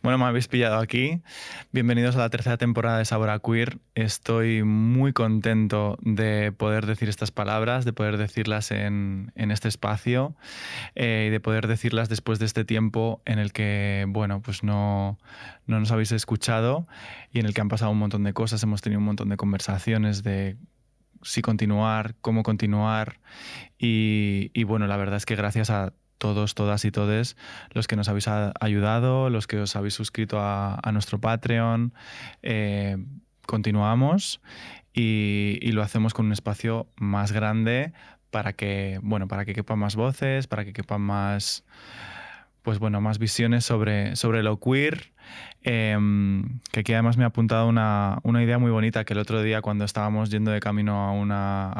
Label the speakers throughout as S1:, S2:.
S1: Bueno, me habéis pillado aquí. Bienvenidos a la tercera temporada de Sabor a Queer. Estoy muy contento de poder decir estas palabras, de poder decirlas en este espacio y de poder decirlas después de este tiempo en el que, bueno, pues no nos habéis escuchado y en el que han pasado un montón de cosas. Hemos tenido un montón de conversaciones de si continuar, cómo continuar y bueno, la verdad es que gracias a todos, todas y todes los que nos habéis ayudado, los que os habéis suscrito a nuestro Patreon. Continuamos y lo hacemos con un espacio más grande para que, bueno, para que quepan más voces, para que quepan más, pues bueno, más visiones sobre lo queer. Que aquí además me ha apuntado una idea muy bonita que el otro día cuando estábamos yendo de camino a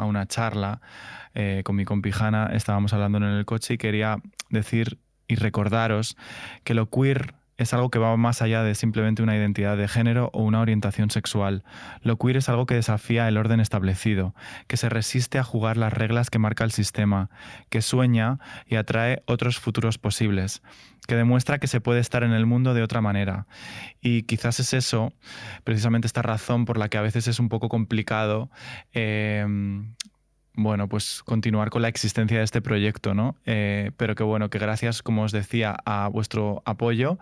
S1: una charla con mi compi Hanna, estábamos hablando en el coche y quería decir y recordaros que lo queer es algo que va más allá de simplemente una identidad de género o una orientación sexual. Lo queer es algo que desafía el orden establecido, que se resiste a jugar las reglas que marca el sistema, que sueña y atrae otros futuros posibles, que demuestra que se puede estar en el mundo de otra manera. Y quizás es eso, precisamente esta razón por la que a veces es un poco complicado bueno, pues continuar con la existencia de este proyecto, ¿no? Pero que bueno, que gracias, como os decía, a vuestro apoyo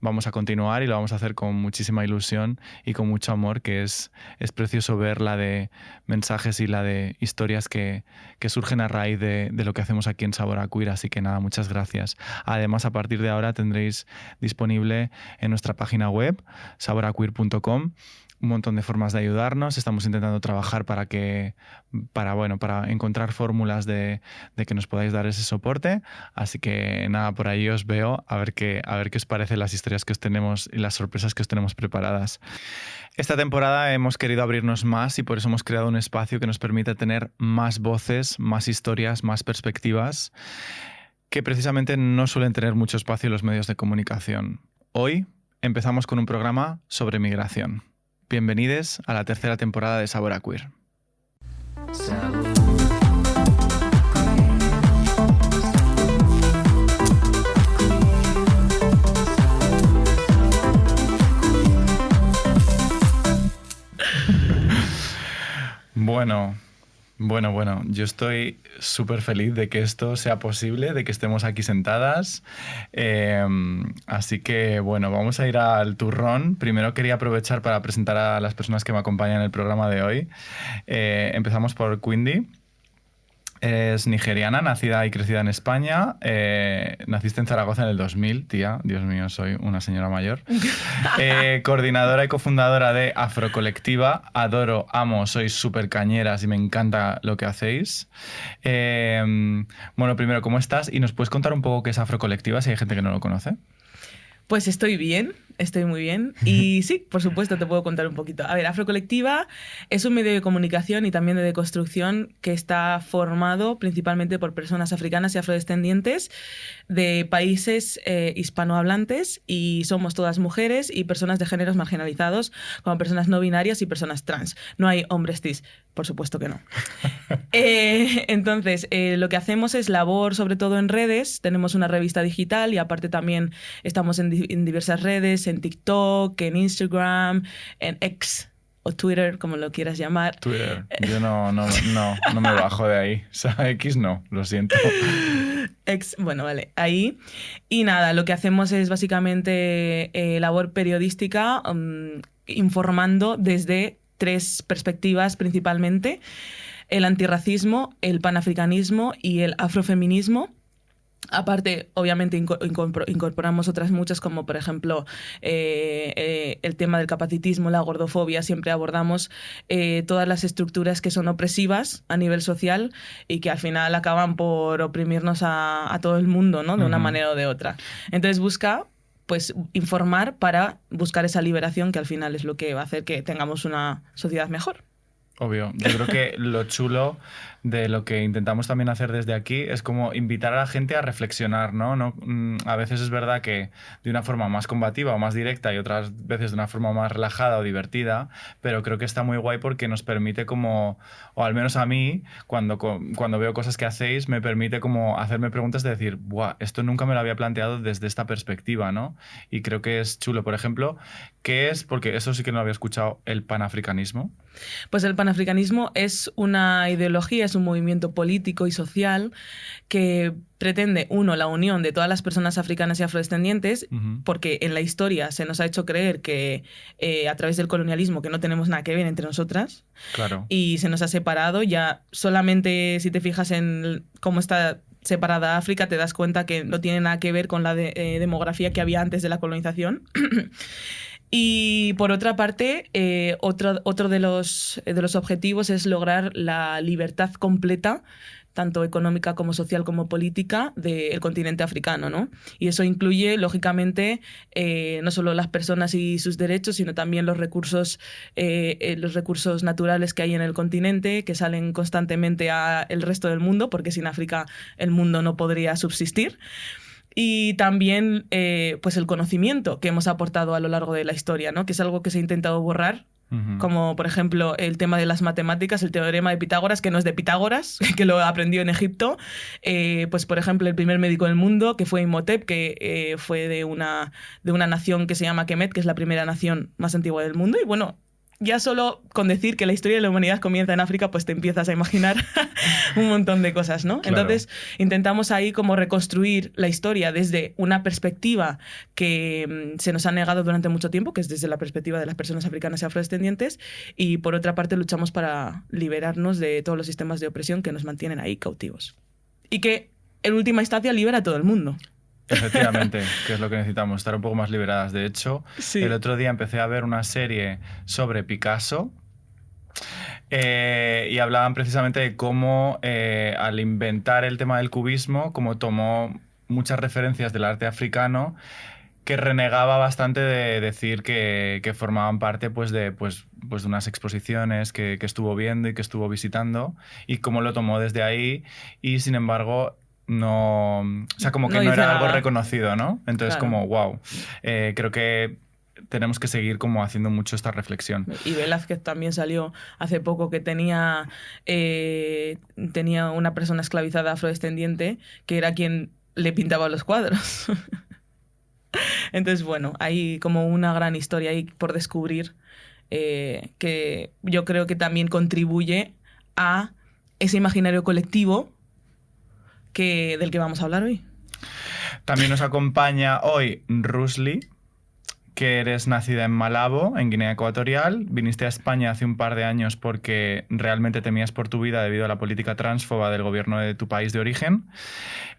S1: vamos a continuar y lo vamos a hacer con muchísima ilusión y con mucho amor, que es precioso ver la de mensajes y la de historias que surgen a raíz de lo que hacemos aquí en Sabor a Queer. Así que nada, muchas gracias. Además, a partir de ahora tendréis disponible en nuestra página web, saboraqueer.com, un montón de formas de ayudarnos. Estamos intentando trabajar para encontrar fórmulas de que nos podáis dar ese soporte. Así que nada, por ahí os veo a ver qué os parecen las historias que os tenemos y las sorpresas que os tenemos preparadas. Esta temporada hemos querido abrirnos más y por eso hemos creado un espacio que nos permite tener más voces, más historias, más perspectivas que precisamente no suelen tener mucho espacio en los medios de comunicación. Hoy empezamos con un programa sobre migración. Bienvenidos a la tercera temporada de Sabor a Queer. Bueno, yo estoy súper feliz de que esto sea posible, de que estemos aquí sentadas. Así que, bueno, vamos a ir al turrón. Primero quería aprovechar para presentar a las personas que me acompañan en el programa de hoy. Empezamos por Quindi. Es nigeriana, nacida y crecida en España. Naciste en Zaragoza en el 2000, tía. Dios mío, soy una señora mayor. Coordinadora y cofundadora de Afrocolectiva. Adoro, amo, sois súper cañeras y me encanta lo que hacéis. Bueno, primero, ¿cómo estás? Y nos puedes contar un poco qué es Afrocolectiva, si hay gente que no lo conoce.
S2: Pues estoy bien, estoy muy bien. Y sí, por supuesto, te puedo contar un poquito. A ver, Afrocolectiva es un medio de comunicación y también de deconstrucción que está formado principalmente por personas africanas y afrodescendientes de países hispanohablantes, y somos todas mujeres y personas de géneros marginalizados, como personas no binarias y personas trans. No hay hombres cis, por supuesto que no. Entonces, lo que hacemos es labor sobre todo en redes. Tenemos una revista digital y aparte también estamos en diversas redes, en TikTok, en Instagram, en X o Twitter, como lo quieras llamar.
S1: Twitter. Yo no me bajo de ahí. O sea, X no, lo siento.
S2: X, bueno, vale, ahí. Y nada, lo que hacemos es básicamente labor periodística, informando desde tres perspectivas principalmente: el antirracismo, el panafricanismo y el afrofeminismo. Aparte, obviamente, incorporamos otras muchas, como por ejemplo el tema del capacitismo, la gordofobia. Siempre abordamos todas las estructuras que son opresivas a nivel social y que al final acaban por oprimirnos a todo el mundo, ¿no? De una manera o de otra. Entonces busca pues informar para buscar esa liberación, que al final es lo que va a hacer que tengamos una sociedad mejor.
S1: Obvio. Yo creo que lo chulo de lo que intentamos también hacer desde aquí es como invitar a la gente a reflexionar, ¿no? A veces es verdad que de una forma más combativa o más directa y otras veces de una forma más relajada o divertida, pero creo que está muy guay porque nos permite como, o al menos a mí, cuando veo cosas que hacéis, me permite como hacerme preguntas de decir, buah, esto nunca me lo había planteado desde esta perspectiva, ¿no? Y creo que es chulo. Por ejemplo, ¿qué es? Porque eso sí que no lo había escuchado, el panafricanismo.
S2: Pues el panafricanismo es una ideología, es un movimiento político y social que pretende, uno, la unión de todas las personas africanas y afrodescendientes, porque en la historia se nos ha hecho creer que a través del colonialismo que no tenemos nada que ver entre nosotras.
S1: Claro.
S2: Y se nos ha separado. Ya solamente si te fijas en cómo está separada África, te das cuenta que no tiene nada que ver con la demografía que había antes de la colonización. Y por otra parte, otro de los objetivos es lograr la libertad completa, tanto económica como social como política, del continente africano, ¿no? Y eso incluye, lógicamente, no solo las personas y sus derechos, sino también los recursos naturales que hay en el continente, que salen constantemente al resto del mundo, porque sin África el mundo no podría subsistir. Y también pues el conocimiento que hemos aportado a lo largo de la historia, ¿no? Que es algo que se ha intentado borrar, como por ejemplo el tema de las matemáticas, el teorema de Pitágoras, que no es de Pitágoras, que lo aprendió en Egipto. Pues por ejemplo el primer médico del mundo, que fue Imhotep, que fue de una nación que se llama Kemet, que es la primera nación más antigua del mundo. Y bueno, ya solo con decir que la historia de la humanidad comienza en África, pues te empiezas a imaginar un montón de cosas, ¿no?
S1: Claro.
S2: Entonces, intentamos ahí como reconstruir la historia desde una perspectiva que se nos ha negado durante mucho tiempo, que es desde la perspectiva de las personas africanas y afrodescendientes, y por otra parte luchamos para liberarnos de todos los sistemas de opresión que nos mantienen ahí cautivos. Y que, en última instancia, libera a todo el mundo.
S1: Efectivamente, que es lo que necesitamos, estar un poco más liberadas. De hecho,
S2: Sí.
S1: El otro día empecé a ver una serie sobre Picasso y hablaban precisamente de cómo al inventar el tema del cubismo, como tomó muchas referencias del arte africano, que renegaba bastante de decir que formaban parte de unas exposiciones que estuvo viendo y que estuvo visitando, y cómo lo tomó desde ahí, y sin embargo no, o sea, como que no
S2: dice
S1: era algo
S2: nada.
S1: reconocido, ¿no? Entonces,
S2: Claro.
S1: como, wow, creo que tenemos que seguir como haciendo mucho esta reflexión.
S2: Y Velázquez también salió hace poco, que tenía una persona esclavizada afrodescendiente que era quien le pintaba los cuadros. Entonces, bueno, hay como una gran historia ahí por descubrir, que yo creo que también contribuye a ese imaginario colectivo del que vamos a hablar hoy.
S1: También nos acompaña hoy Rusli, que eres nacida en Malabo, en Guinea Ecuatorial. Viniste a España hace un par de años porque realmente temías por tu vida debido a la política transfoba del gobierno de tu país de origen.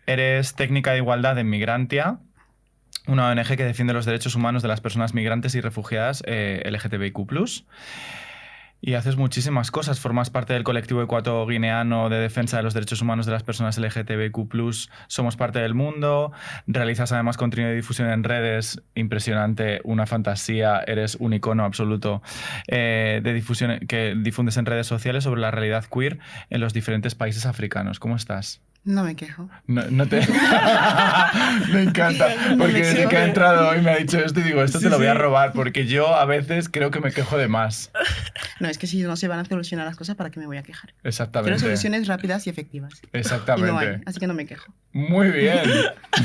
S1: Eres técnica de igualdad en Migrantia, una ONG que defiende los derechos humanos de las personas migrantes y refugiadas LGTBIQ+. Y haces muchísimas cosas. Formas parte del colectivo ecuatoguineano de defensa de los derechos humanos de las personas LGTBIQ+. Somos parte del mundo. Realizas además contenido de difusión en redes. Impresionante, una fantasía. Eres un icono absoluto de difusión que difundes en redes sociales sobre la realidad queer en los diferentes países africanos. ¿Cómo estás?
S3: No me quejo.
S1: No te... Me encanta, porque desde que ha entrado hoy me ha dicho esto y digo, esto te lo voy a robar, porque yo a veces creo que me quejo de más.
S3: No, es que si no se van a solucionar las cosas, ¿para qué me voy a quejar?
S1: Exactamente.
S3: Quiero soluciones rápidas y efectivas.
S1: Exactamente.
S3: Y no hay, así que no me quejo.
S1: Muy bien,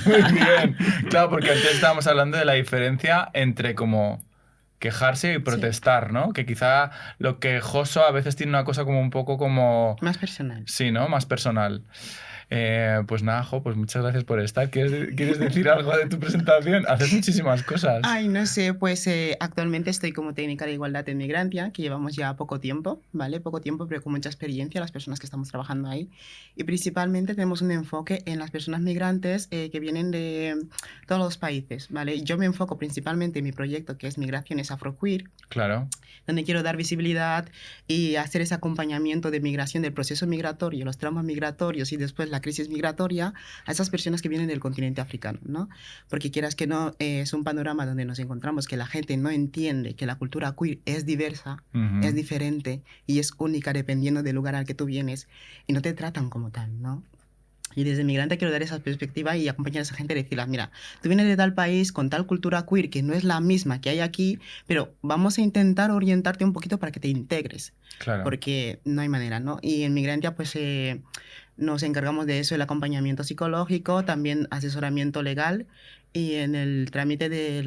S1: muy bien. Claro, porque antes estábamos hablando de la diferencia entre como quejarse y protestar, ¿no? Que quizá lo quejoso a veces tiene una cosa como un poco como...
S3: Más personal.
S1: Sí, ¿no? Más personal. Pues nada, Jo, pues muchas gracias por estar. ¿Quieres decir algo de tu presentación? Haces muchísimas cosas.
S3: Ay, no sé, pues actualmente estoy como técnica de igualdad en Migrantia, que llevamos ya poco tiempo, ¿vale? Poco tiempo, pero con mucha experiencia las personas que estamos trabajando ahí. Y principalmente tenemos un enfoque en las personas migrantes que vienen de todos los países, ¿vale? Yo me enfoco principalmente en mi proyecto, que es Migraciones Afroqueer.
S1: Claro.
S3: Donde quiero dar visibilidad y hacer ese acompañamiento de migración, del proceso migratorio, los traumas migratorios y después la la crisis migratoria a esas personas que vienen del continente africano, ¿no? Porque quieras que no, es un panorama donde nos encontramos que la gente no entiende que la cultura queer es diversa, es diferente y es única dependiendo del lugar al que tú vienes y no te tratan como tal, ¿no? Y desde migrante quiero dar esa perspectiva y acompañar a esa gente y decirles, mira, tú vienes de tal país con tal cultura queer que no es la misma que hay aquí, pero vamos a intentar orientarte un poquito para que te integres.
S1: Claro.
S3: Porque no hay manera, ¿no? Y en Migrantia, pues nos encargamos de eso, el acompañamiento psicológico, también asesoramiento legal y en el trámite de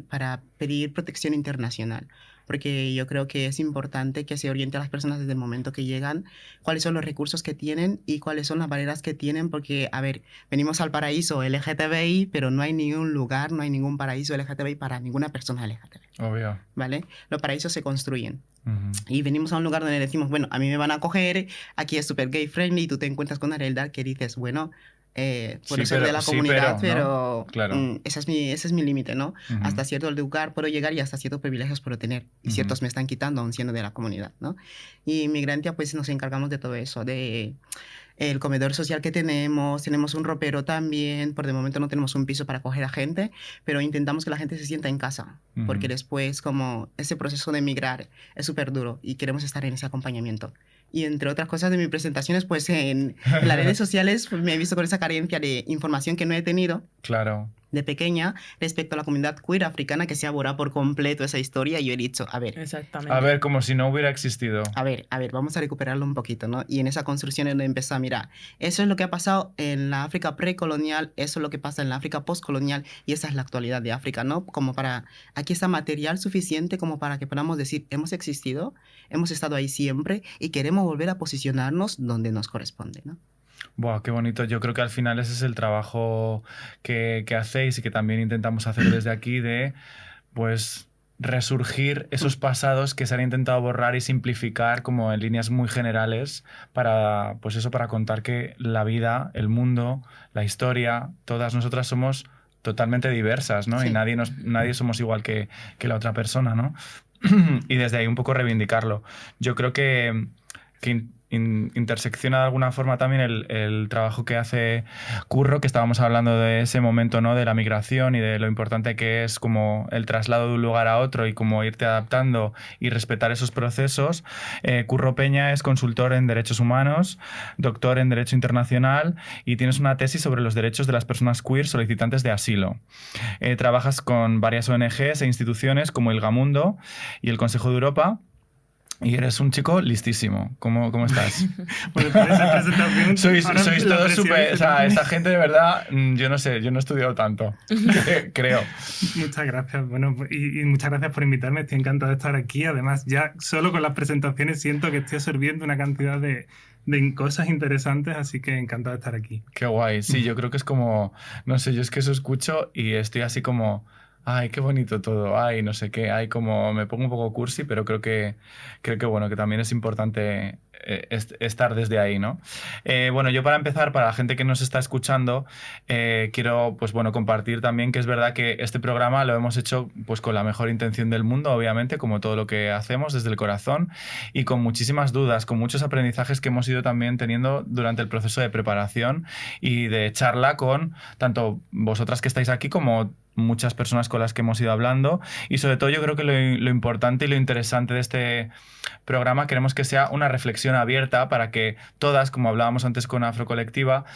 S3: para pedir protección internacional. Porque yo creo que es importante que se oriente a las personas desde el momento que llegan, cuáles son los recursos que tienen y cuáles son las barreras que tienen, porque, a ver, venimos al paraíso LGTBI, pero no hay ningún lugar, no hay ningún paraíso LGTBI para ninguna persona LGTBI.
S1: Obvio.
S3: ¿Vale? Los paraísos se construyen. Y venimos a un lugar donde decimos, bueno, a mí me van a acoger, aquí es súper gay friendly, y tú te encuentras con una realidad que dices, bueno, puedo ser de la comunidad, pero
S1: ¿no? Claro.
S3: ese es mi límite, ¿no? Hasta cierto lugar puedo llegar y hasta ciertos privilegios puedo tener. Y ciertos me están quitando aún siendo de la comunidad, ¿no? Y Migrantia, pues nos encargamos de todo eso, de el comedor social que tenemos un ropero también, por de momento no tenemos un piso para acoger a gente, pero intentamos que la gente se sienta en casa, porque después como ese proceso de migrar es súper duro y queremos estar en ese acompañamiento. Y entre otras cosas de mis presentaciones, pues en las redes sociales pues, me he visto con esa carencia de información que no he tenido.
S1: Claro.
S3: De pequeña, respecto a la comunidad queer africana, que se ha borrado por completo esa historia, y yo he dicho, a ver...
S2: Exactamente.
S1: A ver, como si no hubiera existido.
S3: A ver, vamos a recuperarlo un poquito, ¿no? Y en esa construcción él empezó a mirar, eso es lo que ha pasado en la África precolonial, eso es lo que pasa en la África postcolonial, y esa es la actualidad de África, ¿no? Como para... Aquí está material suficiente como para que podamos decir, hemos existido, hemos estado ahí siempre, y queremos volver a posicionarnos donde nos corresponde, ¿no?
S1: Buah, qué bonito. Yo creo que al final ese es el trabajo que hacéis y que también intentamos hacer desde aquí de, pues, resurgir esos pasados que se han intentado borrar y simplificar como en líneas muy generales para, pues eso, para contar que la vida, el mundo, la historia, todas nosotras somos totalmente diversas, ¿no?
S3: Sí.
S1: Y nadie somos igual que la otra persona, ¿no? Y desde ahí un poco reivindicarlo. Yo creo que intersecciona de alguna forma también el trabajo que hace Curro, que estábamos hablando de ese momento, ¿no? De la migración y de lo importante que es como el traslado de un lugar a otro y como irte adaptando y respetar esos procesos. Curro Peña es consultor en Derechos Humanos, doctor en Derecho Internacional y tienes una tesis sobre los derechos de las personas queer solicitantes de asilo. Trabajas con varias ONGs e instituciones como Ilgamundo y el Consejo de Europa. Y eres un chico listísimo. ¿Cómo estás?
S4: Bueno, por esa presentación...
S1: sois todos súper... O sea, esta gente de verdad, yo no sé, yo no he estudiado tanto, creo.
S4: Muchas gracias. Bueno, y muchas gracias por invitarme. Estoy encantado de estar aquí. Además, ya solo con las presentaciones siento que estoy absorbiendo una cantidad de cosas interesantes, así que encantado de estar aquí.
S1: Qué guay. Sí, yo creo que es como... No sé, yo es que eso escucho y estoy así como... Ay, qué bonito todo, ay, no sé qué, ay, como me pongo un poco cursi, pero creo que bueno, que también es importante estar desde ahí, ¿no? Bueno, yo para empezar, para la gente que nos está escuchando, quiero, pues bueno, compartir también que es verdad que este programa lo hemos hecho pues con la mejor intención del mundo, obviamente, como todo lo que hacemos desde el corazón y con muchísimas dudas, con muchos aprendizajes que hemos ido también teniendo durante el proceso de preparación y de charla con tanto vosotras que estáis aquí como muchas personas con las que hemos ido hablando y sobre todo yo creo que lo importante y lo interesante de este programa queremos que sea una reflexión abierta para que todas, como hablábamos antes con Afrocolectiva,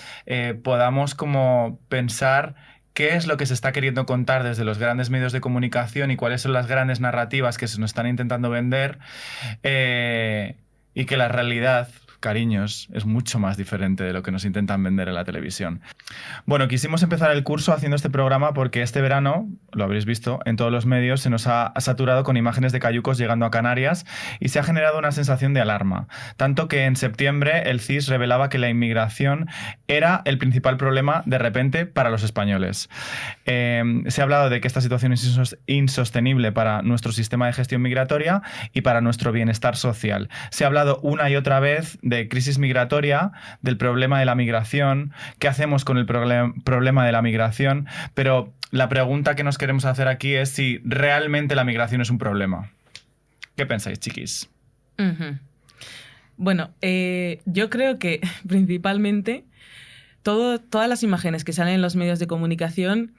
S1: podamos como pensar qué es lo que se está queriendo contar desde los grandes medios de comunicación y cuáles son las grandes narrativas que se nos están intentando vender y que la realidad, cariños, es mucho más diferente de lo que nos intentan vender en la televisión. Bueno, quisimos empezar el curso haciendo este programa porque este verano, lo habréis visto, en todos los medios se nos ha saturado con imágenes de cayucos llegando a Canarias y se ha generado una sensación de alarma. Tanto que en septiembre el CIS revelaba que la inmigración era el principal problema de repente para los españoles. Se ha hablado de que esta situación es insostenible para nuestro sistema de gestión migratoria y para nuestro bienestar social. Se ha hablado una y otra vez de crisis migratoria, del problema de la migración, qué hacemos con el problema de la migración, pero la pregunta que nos queremos hacer aquí es si realmente la migración es un problema. ¿Qué pensáis, chiquis?
S2: Bueno, yo creo que principalmente todas las imágenes que salen en los medios de comunicación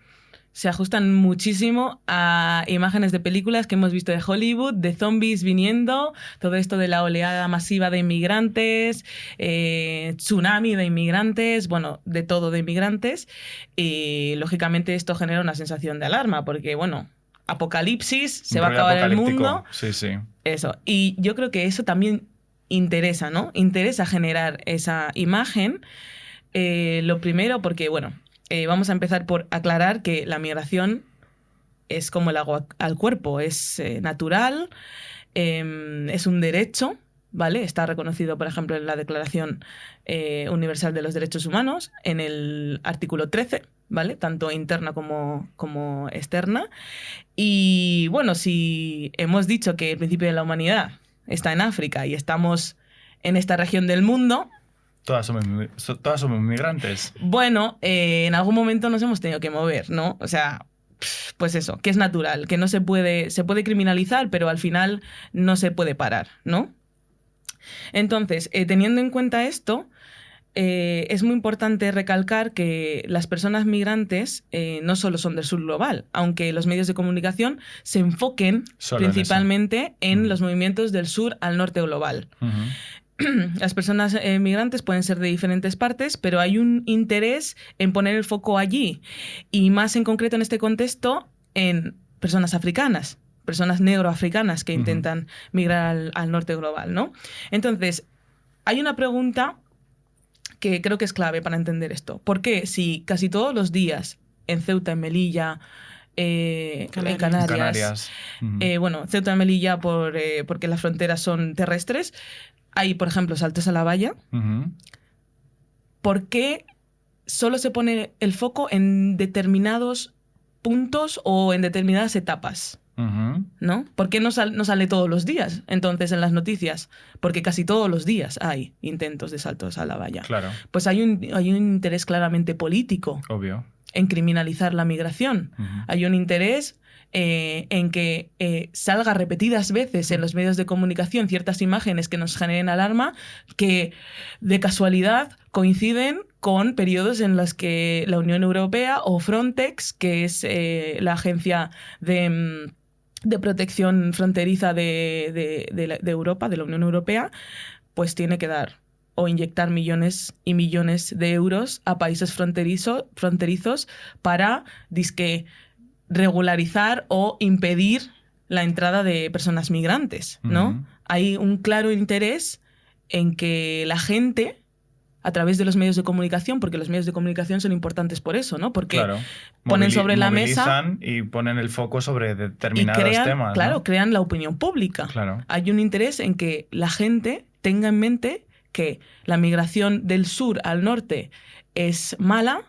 S2: se ajustan muchísimo a imágenes de películas que hemos visto de Hollywood, de zombies viniendo, todo esto de la oleada masiva de inmigrantes, tsunami de inmigrantes, bueno, de todo de inmigrantes. Lógicamente esto genera una sensación de alarma, porque, bueno, apocalipsis, se va a acabar el mundo.
S1: Sí, sí.
S2: Eso. Y yo creo que eso también interesa, ¿no? Interesa generar esa imagen. Lo primero, porque, bueno, vamos a empezar por aclarar que la migración es como el agua al cuerpo, es natural, es un derecho, ¿vale? Está reconocido, por ejemplo, en la Declaración Universal de los Derechos Humanos, en el artículo 13, ¿vale? Tanto interna como externa. Y bueno, si hemos dicho que el principio de la humanidad está en África y estamos en esta región del mundo...
S1: Todas somos migrantes.
S2: Bueno, en algún momento nos hemos tenido que mover, ¿no? O sea, pues eso, que es natural, que no se puede criminalizar, pero al final no se puede parar, ¿no? Entonces, teniendo en cuenta esto, es muy importante recalcar que las personas migrantes no solo son del sur global, aunque los medios de comunicación se enfoquen principalmente en los movimientos del sur al norte global. Las personas migrantes pueden ser de diferentes partes, pero hay un interés en poner el foco allí, y más en concreto en este contexto en personas africanas, personas negroafricanas que intentan migrar al norte global, ¿no? Entonces, hay una pregunta que creo que es clave para entender esto. ¿Por qué si casi todos los días en Ceuta, en Melilla, en Canarias. Bueno, Ceuta y Melilla porque las fronteras son terrestres, hay, por ejemplo, saltos a la valla? ¿Por qué solo se pone el foco en determinados puntos o en determinadas etapas? ¿No? ¿Por qué no sale todos los días, entonces, en las noticias? Porque casi todos los días hay intentos de saltos a la valla.
S1: Claro.
S2: Pues hay un interés claramente político.
S1: Obvio.
S2: En criminalizar la migración. Hay un interés en que salga repetidas veces en los medios de comunicación ciertas imágenes que nos generen alarma, que de casualidad coinciden con periodos en los que la Unión Europea o Frontex, que es la agencia de protección fronteriza de Europa, de la Unión Europea, pues tiene que dar o inyectar millones y millones de euros a países fronterizos para, dizque, regularizar o impedir la entrada de personas migrantes, ¿no? Hay un claro interés en que la gente, a través de los medios de comunicación, porque los medios de comunicación son importantes por eso, ¿no? Porque ponen sobre la mesa
S1: y ponen el foco sobre determinados temas.
S2: Claro,
S1: ¿no?
S2: crean la opinión pública.
S1: Claro.
S2: Hay un interés en que la gente tenga en mente que la migración del sur al norte es mala,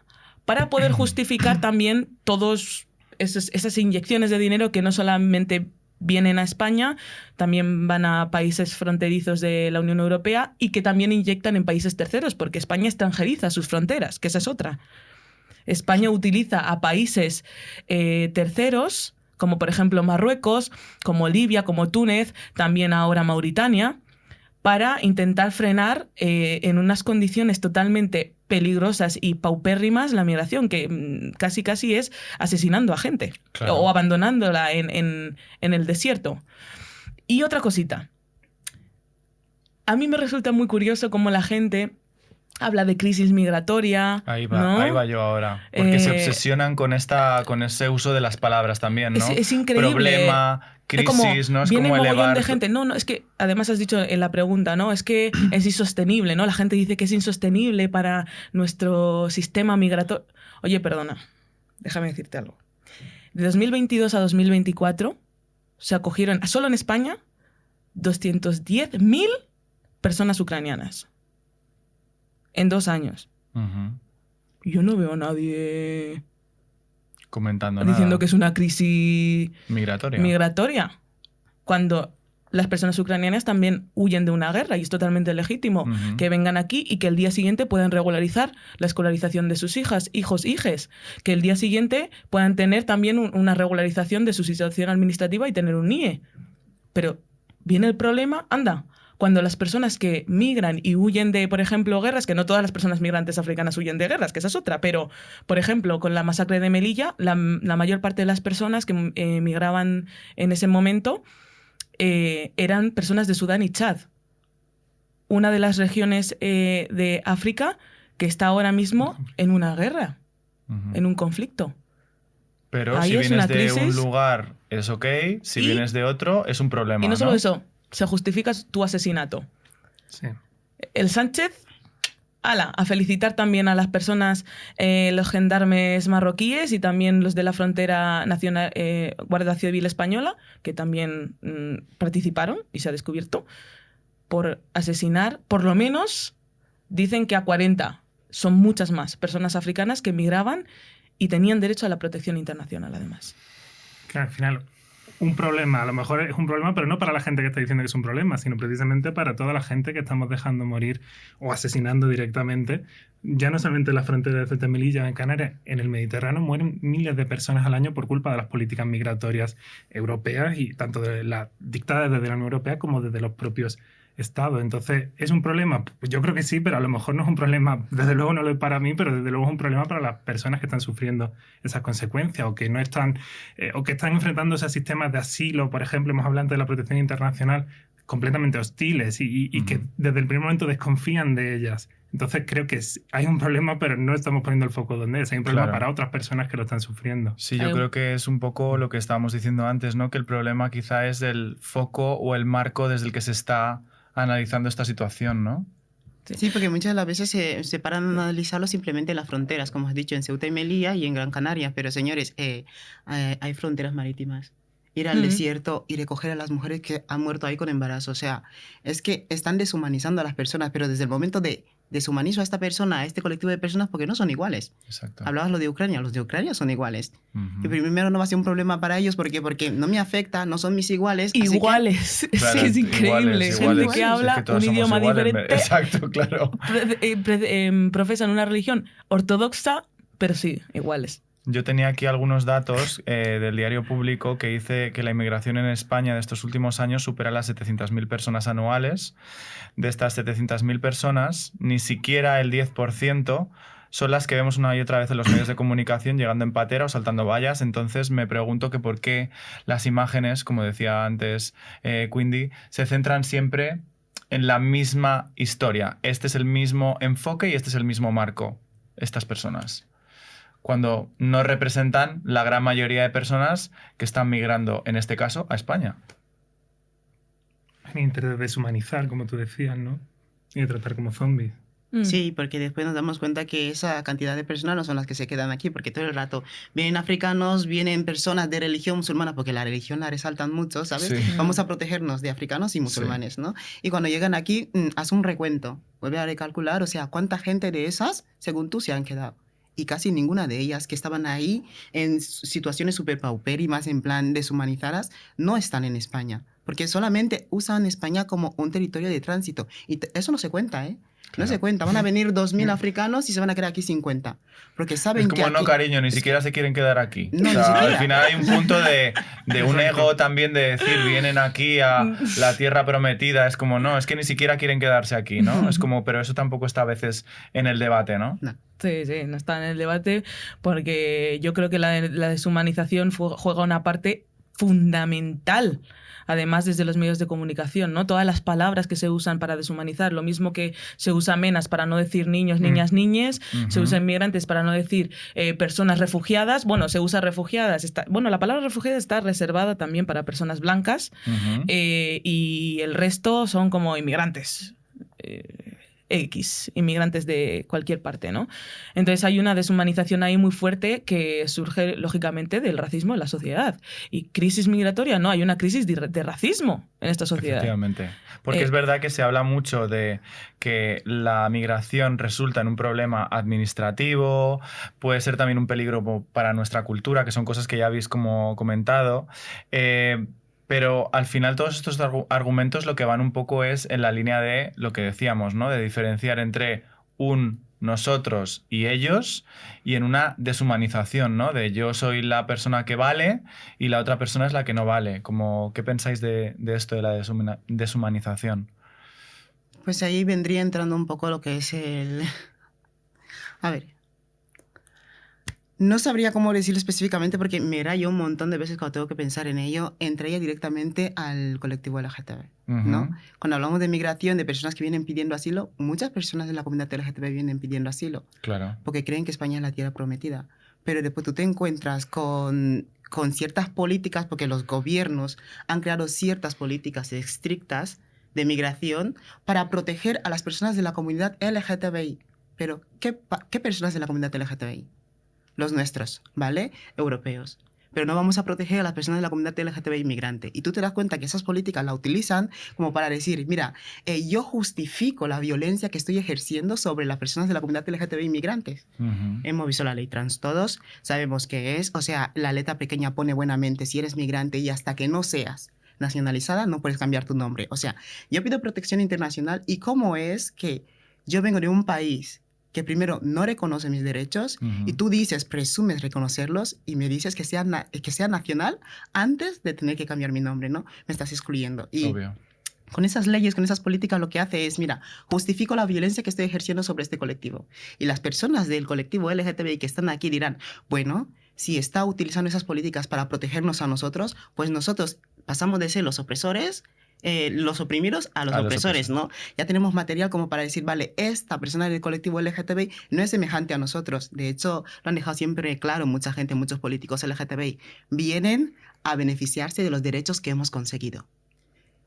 S2: para poder justificar también todas esas inyecciones de dinero que no solamente vienen a España, también van a países fronterizos de la Unión Europea, y que también inyectan en países terceros, porque España extranjeriza sus fronteras, que esa es otra. España utiliza a países terceros, como por ejemplo Marruecos, como Libia, como Túnez, también ahora Mauritania, para intentar frenar en unas condiciones totalmente peligrosas y paupérrimas la migración, que casi es asesinando a gente, claro, o abandonándola en el desierto. Y otra cosita. A mí me resulta muy curioso cómo la gente habla de crisis migratoria.
S1: Ahí va,
S2: ¿no?
S1: Ahí va yo ahora. Porque se obsesionan con ese uso de las palabras también, ¿no?
S2: Es increíble.
S1: Problema, crisis, ¿no? Es
S2: viene
S1: como
S2: mogollón
S1: elevar...
S2: de gente. No, es que además has dicho en la pregunta, ¿no? Es que es insostenible, ¿no? La gente dice que es insostenible para nuestro sistema migratorio. Oye, perdona, déjame decirte algo. De 2022 a 2024 se acogieron, solo en España, 210.000 personas ucranianas. En 2 años. Yo no veo a nadie
S1: comentando
S2: diciendo
S1: nada.
S2: que es una crisis migratoria. Cuando las personas ucranianas también huyen de una guerra, y es totalmente legítimo que vengan aquí y que el día siguiente puedan regularizar la escolarización de sus hijas, hijos, hijes. Que el día siguiente puedan tener también una regularización de su situación administrativa y tener un NIE. Pero viene el problema, anda. cuando las personas que migran y huyen de, por ejemplo, guerras, que no todas las personas migrantes africanas huyen de guerras, que esa es otra, pero, por ejemplo, con la masacre de Melilla, la mayor parte de las personas que migraban en ese momento eran personas de Sudán y Chad, una de las regiones de África que está ahora mismo en una guerra, en un conflicto.
S1: Pero
S2: ahí
S1: si
S2: es
S1: vienes
S2: una
S1: de
S2: crisis,
S1: un lugar es ok, si vienes de otro es un problema.
S2: Y no solo eso, se justifica tu asesinato.
S4: Sí.
S2: El Sánchez, a felicitar también a las personas, los gendarmes marroquíes y también los de la frontera nacional, Guardia Civil Española, que también participaron y se ha descubierto, por asesinar, por lo menos, dicen que a 40, son muchas más personas africanas que migraban y tenían derecho a la protección internacional, además.
S4: Claro, al final, un problema, a lo mejor es un problema, pero no para la gente que está diciendo que es un problema, sino precisamente para toda la gente que estamos dejando morir o asesinando directamente. Ya no solamente en la frontera de Ceuta y Melilla, en Canarias, en el Mediterráneo mueren miles de personas al año por culpa de las políticas migratorias europeas, y tanto de las dictadas desde la Unión Europea como desde los propios Estado. Entonces, ¿es un problema? Pues yo creo que sí, pero a lo mejor no es un problema, desde luego no lo es para mí, pero desde luego es un problema para las personas que están sufriendo esas consecuencias o que no están, o que están enfrentándose a sistemas de asilo, por ejemplo, hemos hablado antes de la protección internacional, completamente hostiles y que desde el primer momento desconfían de ellas. Entonces creo que hay un problema, pero no estamos poniendo el foco donde es. Hay un problema para otras personas que lo están sufriendo.
S1: Sí, yo creo que es un poco lo que estábamos diciendo antes, ¿no? Que el problema quizá es del foco o el marco desde el que se está analizando esta situación, ¿no?
S3: Sí, porque muchas de las veces se paran a analizarlo simplemente en las fronteras, como has dicho, en Ceuta y Melilla y en Gran Canaria. Pero señores, hay fronteras marítimas. Ir al desierto y recoger a las mujeres que han muerto ahí con embarazo. O sea, es que están deshumanizando a las personas, pero desde el momento de deshumanizo a esta persona, a este colectivo de personas, porque no son iguales.
S1: Exacto.
S3: Hablabas los de Ucrania, los de Ucrania son iguales. Y primero no va a ser un problema para ellos, porque no me afecta, no son mis iguales.
S2: Iguales,
S1: Claro,
S2: sí, es increíble.
S1: iguales.
S2: Gente que habla
S1: Es que todos
S2: un
S1: somos
S2: idioma
S1: iguales.
S2: diferente.
S1: Exacto, claro.
S2: Profesan una religión ortodoxa, pero sí, iguales.
S1: Yo tenía aquí algunos datos del diario público que dice que la inmigración en España de estos últimos años supera las 700.000 personas anuales. De estas 700.000 personas, ni siquiera el 10% son las que vemos una y otra vez en los medios de comunicación llegando en patera o saltando vallas. Entonces me pregunto que por qué las imágenes, como decía antes Quindy, se centran siempre en la misma historia. Este es el mismo enfoque y este es el mismo marco, estas personas, cuando no representan la gran mayoría de personas que están migrando, en este caso, a España.
S4: Hay interés de deshumanizar, como tú decías, ¿no? Y de tratar como zombies.
S3: Sí, porque después nos damos cuenta que esa cantidad de personas no son las que se quedan aquí, porque todo el rato vienen africanos, vienen personas de religión musulmana, porque la religión la resaltan mucho, ¿sabes?
S1: Sí.
S3: Vamos a protegernos de africanos y musulmanes, ¿no? Y cuando llegan aquí, haz un recuento, vuelve a recalcular, o sea, ¿cuánta gente de esas, según tú, se han quedado? Y casi ninguna de ellas que estaban ahí en situaciones súper paupérrimas, en plan deshumanizadas, no están en España. Porque solamente usan España como un territorio de tránsito. Y eso no se cuenta, ¿eh? No se cuenta. Van a venir 2.000 africanos y se van a quedar aquí 50. Porque saben que
S1: es como,
S3: aquí...
S1: no, cariño, ni siquiera se quieren quedar aquí.
S3: No,
S1: o sea,
S3: ni siquiera.
S1: al final hay un punto de un ego también de decir, vienen aquí a la tierra prometida. Es como, no, es que ni siquiera quieren quedarse aquí, ¿no? Es como, pero eso tampoco está a veces en el debate, ¿no?
S3: No.
S2: Sí, no está en el debate porque yo creo que la deshumanización juega una parte fundamental, además desde los medios de comunicación, ¿no? Todas las palabras que se usan para deshumanizar, lo mismo que se usa menas para no decir niños, niñas, niñes, se usa inmigrantes para no decir personas refugiadas, bueno, se usa refugiadas, la palabra refugiada está reservada también para personas blancas y el resto son como inmigrantes. X, inmigrantes de cualquier parte, ¿no? Entonces hay una deshumanización ahí muy fuerte que surge, lógicamente, del racismo en la sociedad. Y crisis migratoria, no, hay una crisis de racismo en esta sociedad.
S1: Efectivamente. Porque es verdad que se habla mucho de que la migración resulta en un problema administrativo, puede ser también un peligro para nuestra cultura, que son cosas que ya habéis como comentado, pero al final todos estos argumentos lo que van un poco es en la línea de lo que decíamos, ¿no? De diferenciar entre nosotros y ellos y en una deshumanización, ¿no? De yo soy la persona que vale y la otra persona es la que no vale. ¿Qué pensáis de esto de la deshumanización?
S3: Pues ahí vendría entrando un poco lo que es el... A ver, no sabría cómo decirlo específicamente porque me rayo un montón de veces cuando tengo que pensar en ello, entraría directamente al colectivo LGTB, ¿no? Cuando hablamos de migración, de personas que vienen pidiendo asilo, muchas personas de la comunidad LGTB vienen pidiendo asilo.
S1: Claro.
S3: Porque creen que España es la tierra prometida. Pero después tú te encuentras con ciertas políticas, porque los gobiernos han creado ciertas políticas estrictas de migración para proteger a las personas de la comunidad LGTBI. Pero, ¿qué personas de la comunidad LGTBI? Los nuestros, ¿vale? Europeos. Pero no vamos a proteger a las personas de la comunidad LGTBI inmigrante. Y tú te das cuenta que esas políticas la utilizan como para decir, mira, yo justifico la violencia que estoy ejerciendo sobre las personas de la comunidad LGTBI inmigrantes. Hemos visto la ley trans todos, sabemos qué es, o sea, la letra pequeña pone buenamente si eres migrante y hasta que no seas nacionalizada no puedes cambiar tu nombre. O sea, yo pido protección internacional y cómo es que yo vengo de un país que primero no reconoce mis derechos y tú dices, presumes reconocerlos y me dices que sea nacional antes de tener que cambiar mi nombre, ¿no? Me estás excluyendo. Y
S1: obvio.
S3: Con esas leyes, con esas políticas, lo que hace es, mira, justifico la violencia que estoy ejerciendo sobre este colectivo. Y las personas del colectivo LGTBI que están aquí dirán, bueno, si está utilizando esas políticas para protegernos a nosotros, pues nosotros pasamos de ser los opresores, los oprimidos a los opresores, ¿no? Ya tenemos material como para decir, vale, esta persona del colectivo LGTBI no es semejante a nosotros. De hecho, lo han dejado siempre claro mucha gente, muchos políticos LGTBI. Vienen a beneficiarse de los derechos que hemos conseguido.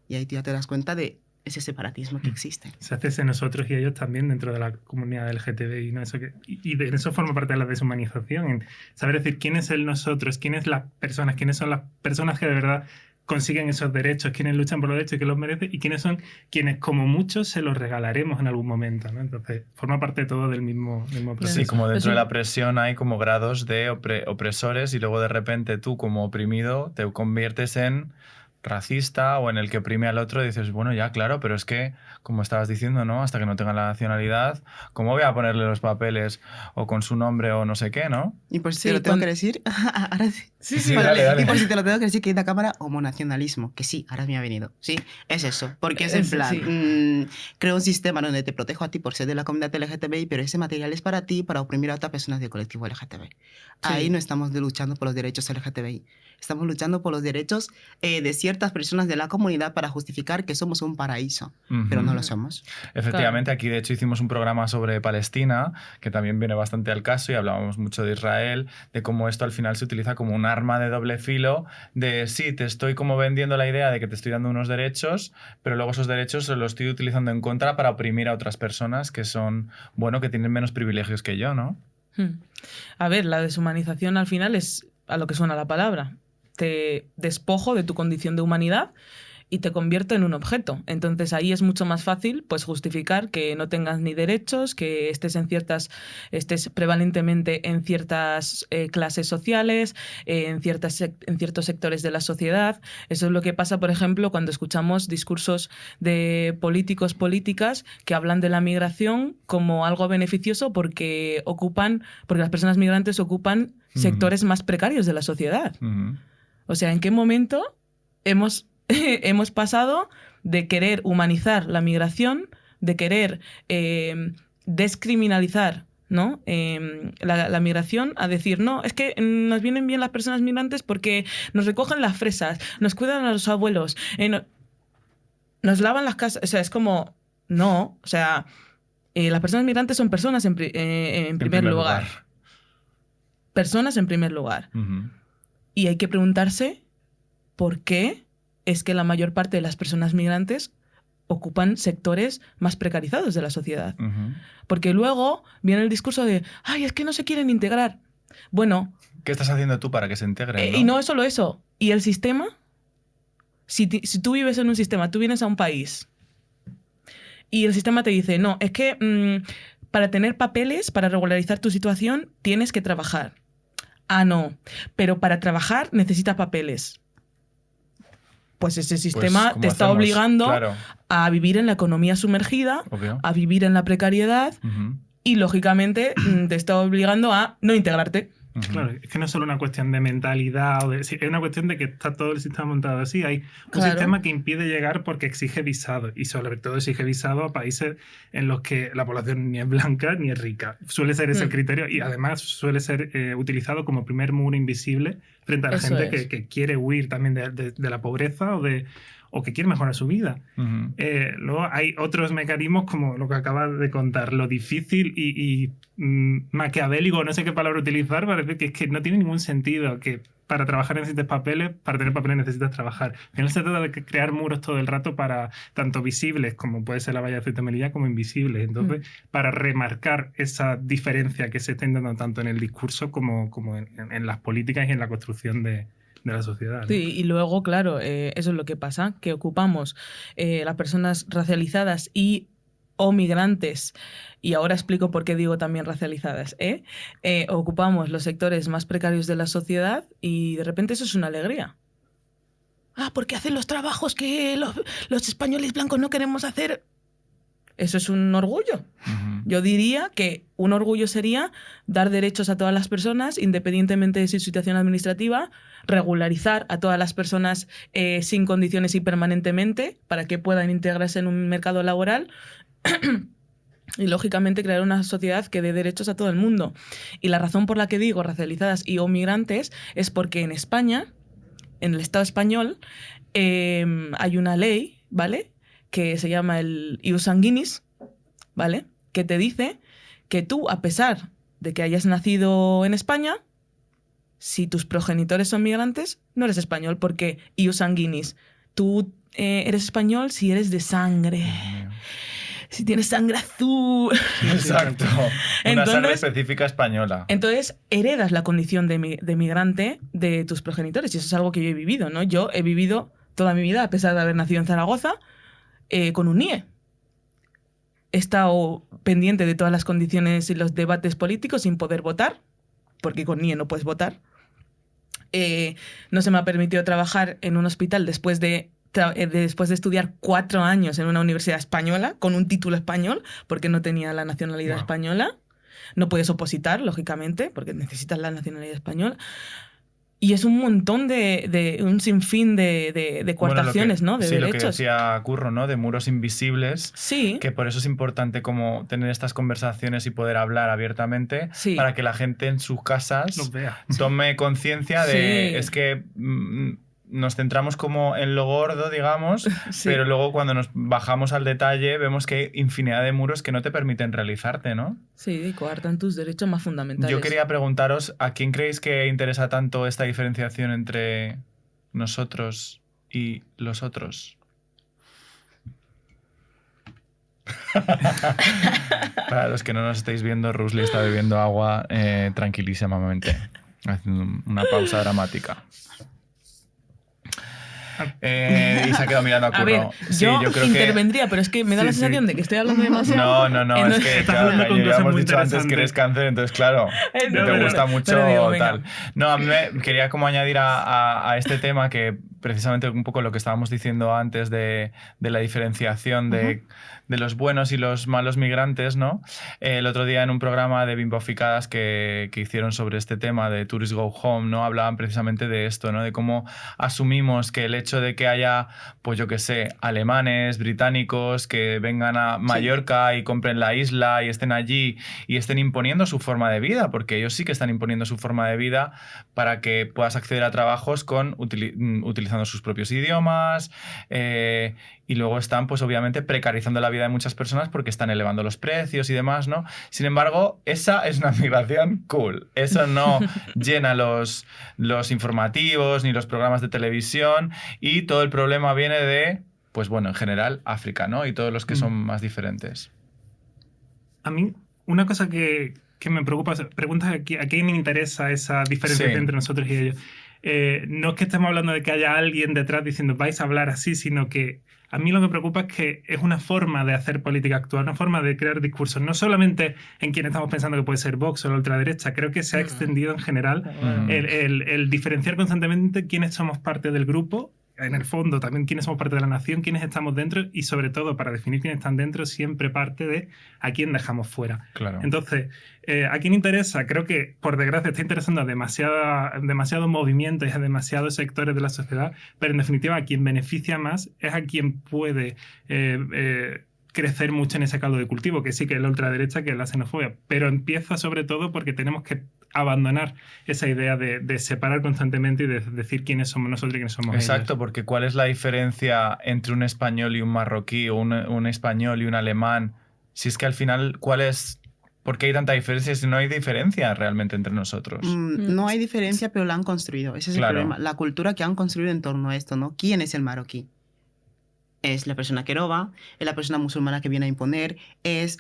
S3: Y ahí tú ya te das cuenta de ese separatismo que existe.
S4: Se hace ese nosotros y ellos también dentro de la comunidad LGTBI, ¿no? Y de eso forma parte de la deshumanización, en saber decir quién es el nosotros, quiénes son las personas que de verdad consiguen esos derechos, quienes luchan por los derechos y que los merecen, y quiénes son quienes, como muchos, se los regalaremos en algún momento, ¿no? Entonces, forma parte todo del mismo proceso.
S1: Sí, como dentro de la presión hay como grados de opresores y luego de repente tú, como oprimido, te conviertes en racista o en el que oprime al otro y dices, bueno, ya, claro, pero es que, como estabas diciendo, ¿no? Hasta que no tenga la nacionalidad, ¿cómo voy a ponerle los papeles o con su nombre o no sé qué, ¿no?
S3: Y por si te lo tengo que decir, ahora sí.
S1: Sí, dale.
S3: Y por si te lo tengo que decir, que hay la cámara homonacionalismo, que sí, ahora me ha venido. Sí, es eso, porque es en plan, creo un sistema donde te protejo a ti por ser de la comunidad LGTBI, pero ese material es para ti, para oprimir a otras personas del colectivo LGTBI. Ahí no estamos luchando por los derechos LGTBI. Estamos luchando por los derechos de ciertas personas de la comunidad para justificar que somos un paraíso, pero no lo somos.
S1: Efectivamente, aquí de hecho hicimos un programa sobre Palestina, que también viene bastante al caso, y hablábamos mucho de Israel, de cómo esto al final se utiliza como un arma de doble filo, de sí, te estoy como vendiendo la idea de que te estoy dando unos derechos, pero luego esos derechos los estoy utilizando en contra para oprimir a otras personas que son, bueno, que tienen menos privilegios que yo, ¿no?
S2: A ver, la deshumanización al final es a lo que suena la palabra. Te despojo de tu condición de humanidad y te convierto en un objeto. Entonces ahí es mucho más fácil pues justificar que no tengas ni derechos, que estés prevalentemente en ciertas clases sociales, en ciertos sectores de la sociedad. Eso es lo que pasa, por ejemplo, cuando escuchamos discursos de políticas que hablan de la migración como algo beneficioso porque las personas migrantes ocupan sectores más precarios de la sociedad. O sea, ¿en qué momento hemos pasado de querer humanizar la migración, de querer descriminalizar, ¿no? La migración, a decir, no, es que nos vienen bien las personas migrantes porque nos recogen las fresas, nos cuidan a los abuelos, nos lavan las casas? O sea, es como, no, o sea, las personas migrantes son personas en primer lugar. Personas en primer lugar. Y hay que preguntarse por qué es que la mayor parte de las personas migrantes ocupan sectores más precarizados de la sociedad. Porque luego viene el discurso de, ay, es que no se quieren integrar. Bueno...
S1: ¿Qué estás haciendo tú para que se integren? ¿No?
S2: Y no es solo eso. ¿Y el sistema? Si tú vives en un sistema, tú vienes a un país y el sistema te dice, no, es que para tener papeles, para regularizar tu situación, tienes que trabajar. Ah, no, pero para trabajar necesitas papeles. Pues ese sistema te está obligando a vivir en la economía sumergida, a vivir en la precariedad y, lógicamente, te está obligando a no integrarte.
S4: Claro, es que no es solo una cuestión de mentalidad, es una cuestión de que está todo el sistema montado así. Hay un sistema que impide llegar porque exige visado, y sobre todo exige visado a países en los que la población ni es blanca ni es rica. Suele ser ese el criterio, y además suele ser utilizado como primer muro invisible frente a la gente que quiere huir también de la pobreza o que quiere mejorar su vida. Luego hay otros mecanismos como lo que acabas de contar, lo difícil y maquiavélico, no sé qué palabra utilizar, parece que es que no tiene ningún sentido, que para trabajar necesitas papeles, para tener papeles necesitas trabajar. Al final se trata de crear muros todo el rato, para tanto visibles, como puede ser la valla de Ceuta y Melilla, como invisibles. Entonces, para remarcar esa diferencia que se está intentando tanto en el discurso como en las políticas y en la construcción de la sociedad, ¿no?
S2: Sí, y luego, claro, eso es lo que pasa, que ocupamos las personas racializadas o migrantes, y ahora explico por qué digo también racializadas, ocupamos los sectores más precarios de la sociedad, y de repente eso es una alegría. Porque hacen los trabajos que los españoles blancos no queremos hacer. Eso es un orgullo. Yo diría que un orgullo sería dar derechos a todas las personas, independientemente de su situación administrativa, regularizar a todas las personas sin condiciones y permanentemente, para que puedan integrarse en un mercado laboral y, lógicamente, crear una sociedad que dé derechos a todo el mundo. Y la razón por la que digo racializadas o migrantes es porque en España, en el Estado español, hay una ley, ¿vale?, que se llama el ius sanguinis, ¿vale?, que te dice que tú, a pesar de que hayas nacido en España, si tus progenitores son migrantes, no eres español, porque ius sanguinis, tú eres español si eres de sangre. Si tienes sangre azul.
S1: Exacto. Una sangre específica española.
S2: Entonces, heredas la condición de migrante de tus progenitores, y eso es algo que yo he vivido, ¿no? Yo he vivido toda mi vida, a pesar de haber nacido en Zaragoza, con un NIE. He estado pendiente de todas las condiciones y los debates políticos sin poder votar, porque con NIE no puedes votar. No se me ha permitido trabajar en un hospital después de estudiar 4 años en una universidad española, con un título español, porque no tenía la nacionalidad española. No puedes opositar, lógicamente, porque necesitas la nacionalidad española. Y es un montón un sinfín de coartaciones, ¿no? De derechos.
S1: Lo que decía Curro, ¿no? De muros invisibles.
S2: Sí.
S1: Que por eso es importante como tener estas conversaciones y poder hablar abiertamente, para que la gente en sus casas tome conciencia de... Es que nos centramos como en lo gordo, digamos, pero luego cuando nos bajamos al detalle vemos que hay infinidad de muros que no te permiten realizarte, ¿no?
S2: Sí, y coartan tus derechos más fundamentales.
S1: Yo quería preguntaros, ¿a quién creéis que interesa tanto esta diferenciación entre nosotros y los otros? Para los que no nos estáis viendo, Rusli está bebiendo agua tranquilísimamente, haciendo una pausa dramática. Y se ha quedado mirando a Curro.
S2: A ver, yo creo intervendría, pero es que me da la sensación de que estoy hablando demasiado.
S1: No, es que claro, ya hemos dicho antes que eres cáncer, entonces claro, te gusta mucho tal. No, a mí quería como añadir a este tema que precisamente un poco lo que estábamos diciendo antes de la diferenciación de los buenos y los malos migrantes, ¿no? El otro día en un programa de Bimboficadas que hicieron sobre este tema de Tourists Go Home, ¿no? Hablaban precisamente de esto, ¿no? De cómo asumimos que el hecho de que haya, pues yo qué sé, alemanes, británicos que vengan a Mallorca y compren la isla y estén allí y estén imponiendo su forma de vida, porque ellos sí que están imponiendo su forma de vida para que puedas acceder a trabajos utilizando sus propios idiomas, y luego están, pues obviamente, precarizando la vida de muchas personas porque están elevando los precios y demás, ¿no? Sin embargo, esa es una migración cool. Eso no llena los informativos ni los programas de televisión, y todo el problema viene de, pues bueno, en general, África, ¿no? Y todos los que son más diferentes.
S4: A mí, una cosa que me preocupa, preguntas a quién me interesa esa diferencia entre nosotros y ellos. No es que estemos hablando de que haya alguien detrás diciendo vais a hablar así, sino que a mí lo que me preocupa es que es una forma de hacer política actual, una forma de crear discursos, no solamente en quien estamos pensando que puede ser Vox o la ultraderecha. Creo que se ha extendido en general el diferenciar constantemente quiénes somos parte del grupo en el fondo, también quiénes somos parte de la nación, quiénes estamos dentro y sobre todo para definir quiénes están dentro siempre parte de a quién dejamos fuera.
S1: Claro.
S4: Entonces, a quién interesa, creo que por desgracia está interesando a demasiados movimientos y a demasiados sectores de la sociedad, pero en definitiva a quien beneficia más es a quien puede crecer mucho en ese caldo de cultivo, que sí que es la ultraderecha, que es la xenofobia, pero empieza sobre todo porque tenemos que abandonar esa idea de separar constantemente y de decir quiénes somos nosotros y quiénes somos
S1: Exacto,
S4: ellos.
S1: porque ¿cuál es la diferencia entre un español y un marroquí o un español y un alemán? Si es que al final, ¿cuál es? ¿Por qué hay tanta diferencia si no hay diferencia realmente entre nosotros?
S3: No hay diferencia, pero la han construido. Ese es
S1: Claro.
S3: el problema. La cultura que han construido en torno a esto, ¿no? ¿Quién es el marroquí? Es la persona que roba, es la persona musulmana que viene a imponer, es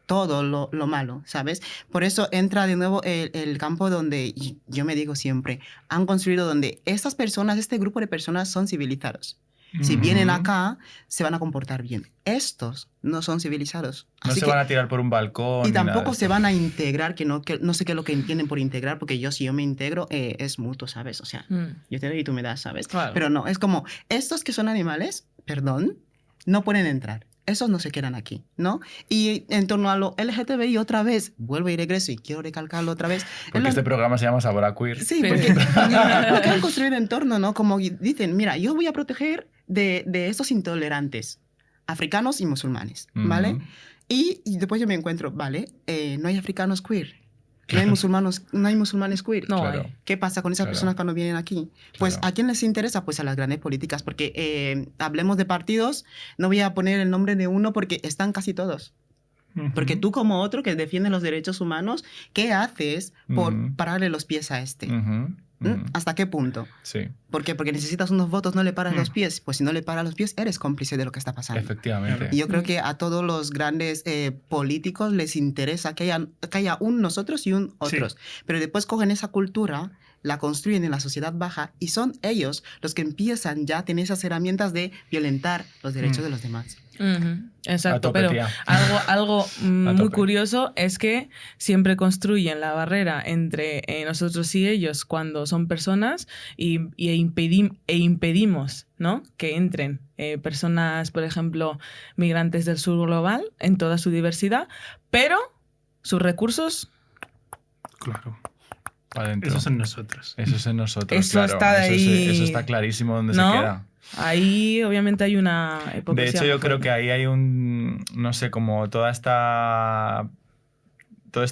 S3: todo lo malo, ¿sabes? Por eso entra de nuevo el campo donde yo me digo siempre, han construido donde estas personas, este grupo de personas son civilizados. Si vienen acá, se van a comportar bien. Estos no son civilizados.
S1: No
S3: Así
S1: se
S3: que,
S1: van a tirar por un balcón.
S3: y
S1: ni nada
S3: tampoco
S1: de
S3: se
S1: esto.
S3: van a integrar, que no sé qué es lo que entienden por integrar, porque si yo me integro, es mutuo, ¿sabes? O sea, yo te doy y tú me das, ¿sabes?
S2: Claro.
S3: Pero no, es como, estos que son animales, perdón, no pueden entrar. Esos no se quedan aquí, ¿no? Y en torno a lo LGTBI, otra vez, vuelvo y regreso y quiero recalcarlo otra vez.
S1: Porque este programa se llama Sabor a Queer.
S3: Sí,
S2: Pero-
S3: porque han construido en torno, ¿no? Como dicen, mira, yo voy a proteger de estos intolerantes, africanos y musulmanes, ¿vale?
S1: Ujú.
S3: Y después yo me encuentro, vale, no hay africanos queer, no hay musulmanes queer.
S2: No
S1: Claro.
S2: hay.
S3: ¿Qué pasa con esas
S1: Claro.
S3: personas cuando vienen aquí? Pues
S1: Claro.
S3: ¿a quién les interesa? Pues a las grandes políticas, porque hablemos de partidos, no voy a poner el nombre de uno porque están casi todos. Porque tú como otro que defiende los derechos humanos, ¿qué haces por
S1: Ujú.
S3: pararle los pies a este?
S1: Ujú, ujú.
S3: ¿Hasta qué punto?
S1: Sí,
S3: ¿Por qué? Porque necesitas unos votos, no le paras los pies. Pues si no le paras los pies, eres cómplice de lo que está pasando.
S1: efectivamente.
S3: Y yo creo que a todos los grandes políticos les interesa que haya un nosotros y un otros. Pero después cogen esa cultura, la construyen en la sociedad baja y son ellos los que empiezan ya a tener esas herramientas de violentar los derechos de los demás.
S1: A
S2: Exacto,
S1: tope,
S2: pero
S1: tía.
S2: algo muy
S1: tope.
S2: curioso es que siempre construyen la barrera entre nosotros y ellos cuando son personas e impedimos, ¿no? que entren personas, por ejemplo, migrantes del sur global en toda su diversidad, pero sus recursos
S4: Claro.
S1: Adentro.
S4: Esos son nosotros.
S1: Eso es en nosotros,
S2: Eso
S1: claro.
S2: está ahí.
S1: Eso está clarísimo donde
S2: ¿No?
S1: se queda.
S2: ahí obviamente hay una
S1: De
S2: hipocresía
S1: hecho,
S2: muy
S1: yo creo
S2: fuerte.
S1: que ahí hay un, no sé, como todo este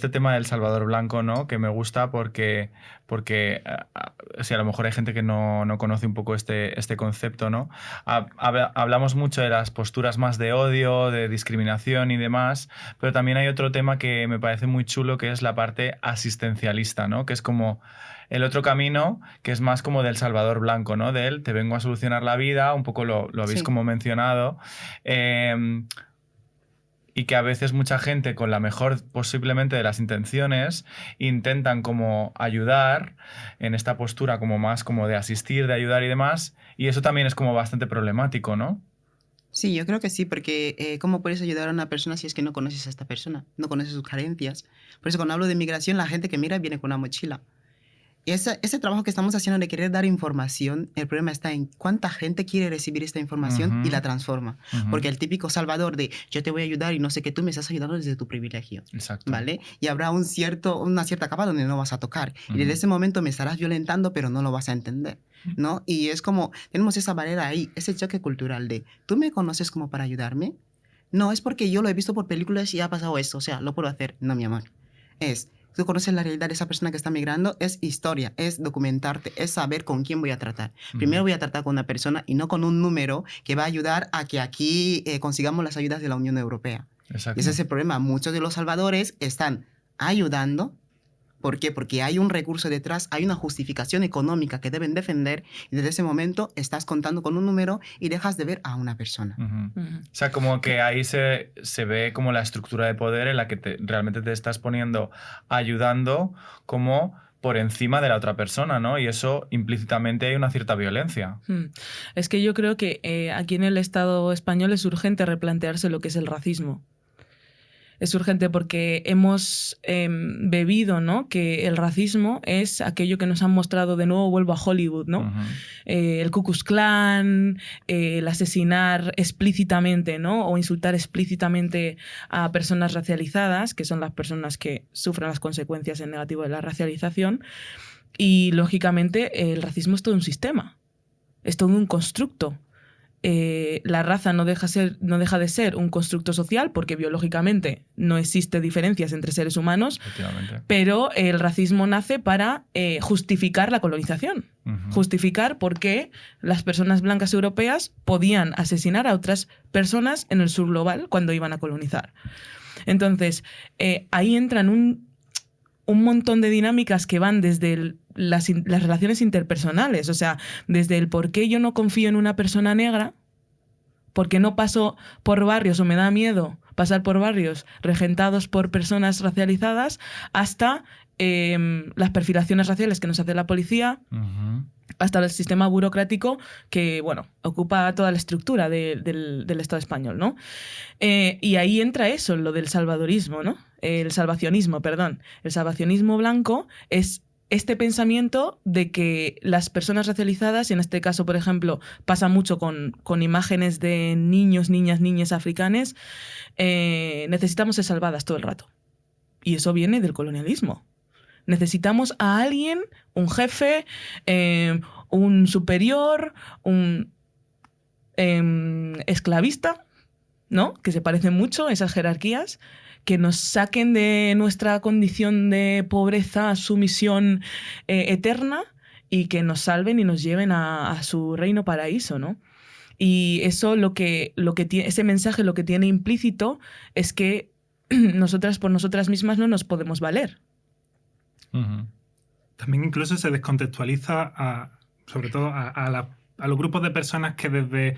S1: tema del Salvador Blanco, ¿no? Que me gusta porque o sea, a lo mejor hay gente que no conoce un poco este concepto, ¿no? Hablamos mucho de las posturas más de odio, de discriminación y demás, pero también hay otro tema que me parece muy chulo, que es la parte asistencialista, ¿no? Que es como el otro camino, que es más como del Salvador Blanco, ¿no? De él, te vengo a solucionar la vida, un poco lo habéis
S3: Sí.
S1: como mencionado. Y que a veces mucha gente con la mejor posiblemente de las intenciones intentan como ayudar en esta postura como más como de asistir, de ayudar y demás, y eso también es como bastante problemático, ¿no?
S3: Sí, yo creo que sí, porque ¿cómo puedes ayudar a una persona si es que no conoces a esta persona? No conoces sus carencias. Por eso cuando hablo de migración, la gente que mira viene con una mochila. Y ese trabajo que estamos haciendo de querer dar información, el problema está en cuánta gente quiere recibir esta información y la transforma.
S1: Ujú.
S3: Porque el típico salvador de yo te voy a ayudar y no sé qué, tú me estás ayudando desde tu privilegio.
S1: Exacto.
S3: ¿Vale? Y habrá una cierta capa donde no vas a tocar. Y desde
S1: Ujú.
S3: ese momento me estarás violentando, pero no lo vas a entender, ¿no? Y es como, tenemos esa barrera ahí, ese choque cultural de, ¿tú me conoces como para ayudarme? No, es porque yo lo he visto por películas y ha pasado esto, o sea, lo puedo hacer. No, mi amor. Tú conoces la realidad de esa persona que está migrando, es historia, es documentarte, es saber con quién voy a tratar. Primero voy a tratar con una persona y no con un número que va a ayudar a que aquí consigamos las ayudas de la Unión Europea.
S1: Exacto.
S3: Y ese es el problema. Muchos de los salvadores están ayudando. ¿Por qué? Porque hay un recurso detrás, hay una justificación económica que deben defender y desde ese momento estás contando con un número y dejas de ver a una persona.
S1: Ujú.
S2: Ujú.
S1: O sea, como que ahí se ve como la estructura de poder en la que realmente te estás poniendo ayudando como por encima de la otra persona, ¿no? Y eso implícitamente hay una cierta violencia.
S2: Es que yo creo que aquí en el Estado español es urgente replantearse lo que es el racismo. Es urgente porque hemos bebido, ¿no? Que el racismo es aquello que nos han mostrado, de nuevo vuelvo a Hollywood, ¿no? El Ku Klux Klan, el asesinar explícitamente, ¿no? O insultar explícitamente a personas racializadas, que son las personas que sufren las consecuencias en negativo de la racialización. Y, lógicamente, el racismo es todo un sistema, es todo un constructo. La raza no deja de ser un constructo social porque biológicamente no existe diferencias entre seres humanos, pero el racismo nace para justificar la colonización, justificar por qué las personas blancas europeas podían asesinar a otras personas en el sur global cuando iban a colonizar. Entonces, ahí entran un montón de dinámicas que van desde las relaciones interpersonales, o sea, desde el por qué yo no confío en una persona negra, por qué no paso por barrios o me da miedo pasar por barrios regentados por personas racializadas, hasta las perfilaciones raciales que nos hace la policía, hasta el sistema burocrático que, bueno, ocupa toda la estructura del Estado español, ¿no? Y ahí entra eso, lo del salvadorismo, ¿no? El salvacionismo, perdón. El salvacionismo blanco es este pensamiento de que las personas racializadas, y en este caso, por ejemplo, pasa mucho con imágenes de niños, niñas africanes, necesitamos ser salvadas todo el rato. Y eso viene del colonialismo. Necesitamos a alguien, un jefe, un superior, un esclavista, ¿no? Que se parecen mucho esas jerarquías, que nos saquen de nuestra condición de pobreza, sumisión eterna, y que nos salven y nos lleven a su reino paraíso, ¿no? Y eso ese mensaje lo que tiene implícito es que nosotras por nosotras mismas no nos podemos valer.
S4: También incluso se descontextualiza sobre todo a los grupos de personas que desde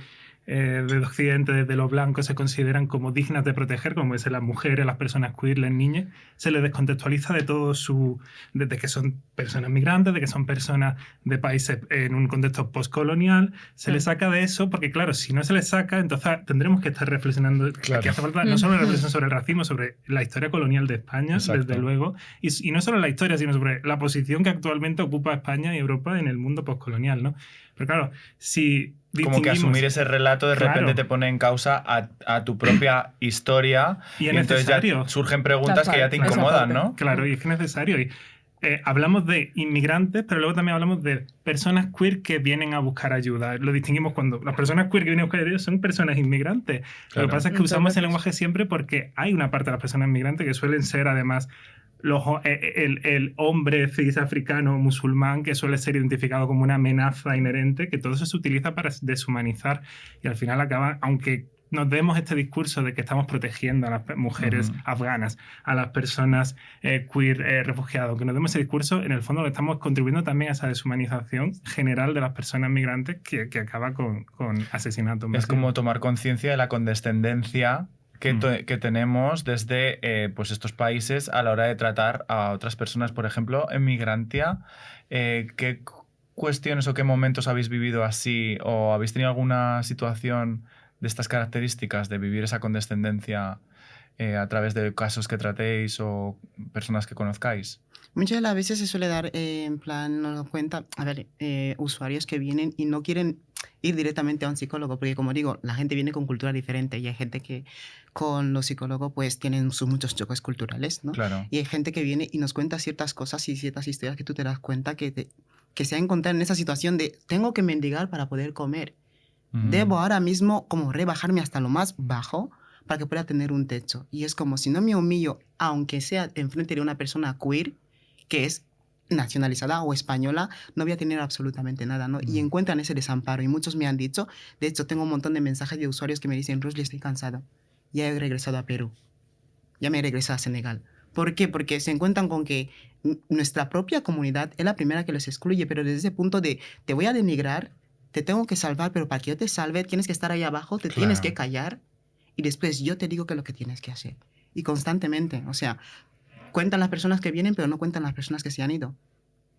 S4: Occidente, desde los blancos, se consideran como dignas de proteger, como es las mujeres, las personas queer, las niñas. Se les descontextualiza de todo desde que son personas migrantes, de que son personas de países en un contexto postcolonial. Se les saca de eso porque, claro, si no se les saca, entonces tendremos que estar reflexionando. Claro. Aquí hace falta no solo una reflexión sobre el racismo, sobre la historia colonial de España, exacto, desde luego, y no solo la historia, sino sobre la posición que actualmente ocupa España y Europa en el mundo postcolonial, ¿no? Pero claro, si
S1: como que asumir ese relato de repente te pone en causa a tu propia historia y entonces ya surgen preguntas que ya te incomodan, ¿no?
S4: Claro, y es que es necesario. Y, hablamos de inmigrantes, pero luego también hablamos de personas queer que vienen a buscar ayuda. Lo distinguimos cuando las personas queer que vienen a buscar ayuda son personas inmigrantes. Claro. Lo que pasa es que usamos el lenguaje siempre porque hay una parte de las personas inmigrantes que suelen ser además el hombre cisafricano musulmán, que suele ser identificado como una amenaza inherente, que todo eso se utiliza para deshumanizar y al final acaba, aunque nos demos este discurso de que estamos protegiendo a las mujeres afganas, a las personas queer refugiadas, que nos demos ese discurso, en el fondo lo estamos contribuyendo también a esa deshumanización general de las personas migrantes que acaba con asesinatos.
S1: Es como tomar conciencia de la condescendencia que tenemos desde pues estos países a la hora de tratar a otras personas. Por ejemplo, en Migrantia, ¿qué cuestiones o qué momentos habéis vivido así? ¿O habéis tenido alguna situación de estas características, de vivir esa condescendencia a través de casos que tratéis o personas que conozcáis?
S3: Muchas de las veces se suele dar, en plan, nos damos cuenta, usuarios que vienen y no quieren ir directamente a un psicólogo, porque como digo, la gente viene con cultura diferente y hay gente que con los psicólogos pues tienen muchos choques culturales, ¿no?
S1: Claro.
S3: Y hay gente que viene y nos cuenta ciertas cosas y ciertas historias que tú te das cuenta que se ha encontrado en esa situación de tengo que mendigar para poder comer. Debo ahora mismo como rebajarme hasta lo más bajo para que pueda tener un techo. Y es como si no me humillo, aunque sea enfrente de una persona queer, que es nacionalizada o española, no voy a tener absolutamente nada, ¿no? Y encuentran ese desamparo. Y muchos me han dicho, de hecho tengo un montón de mensajes de usuarios que me dicen, Rosly, estoy cansado. Ya he regresado a Perú. Ya me he regresado a Senegal. ¿Por qué? Porque se encuentran con que nuestra propia comunidad es la primera que los excluye, pero desde ese punto de te voy a denigrar, te tengo que salvar, pero para que yo te salve tienes que estar ahí abajo, te tienes que callar y después yo te digo qué es lo que tienes que hacer. Y constantemente, o sea, cuentan las personas que vienen, pero no cuentan las personas que se han ido.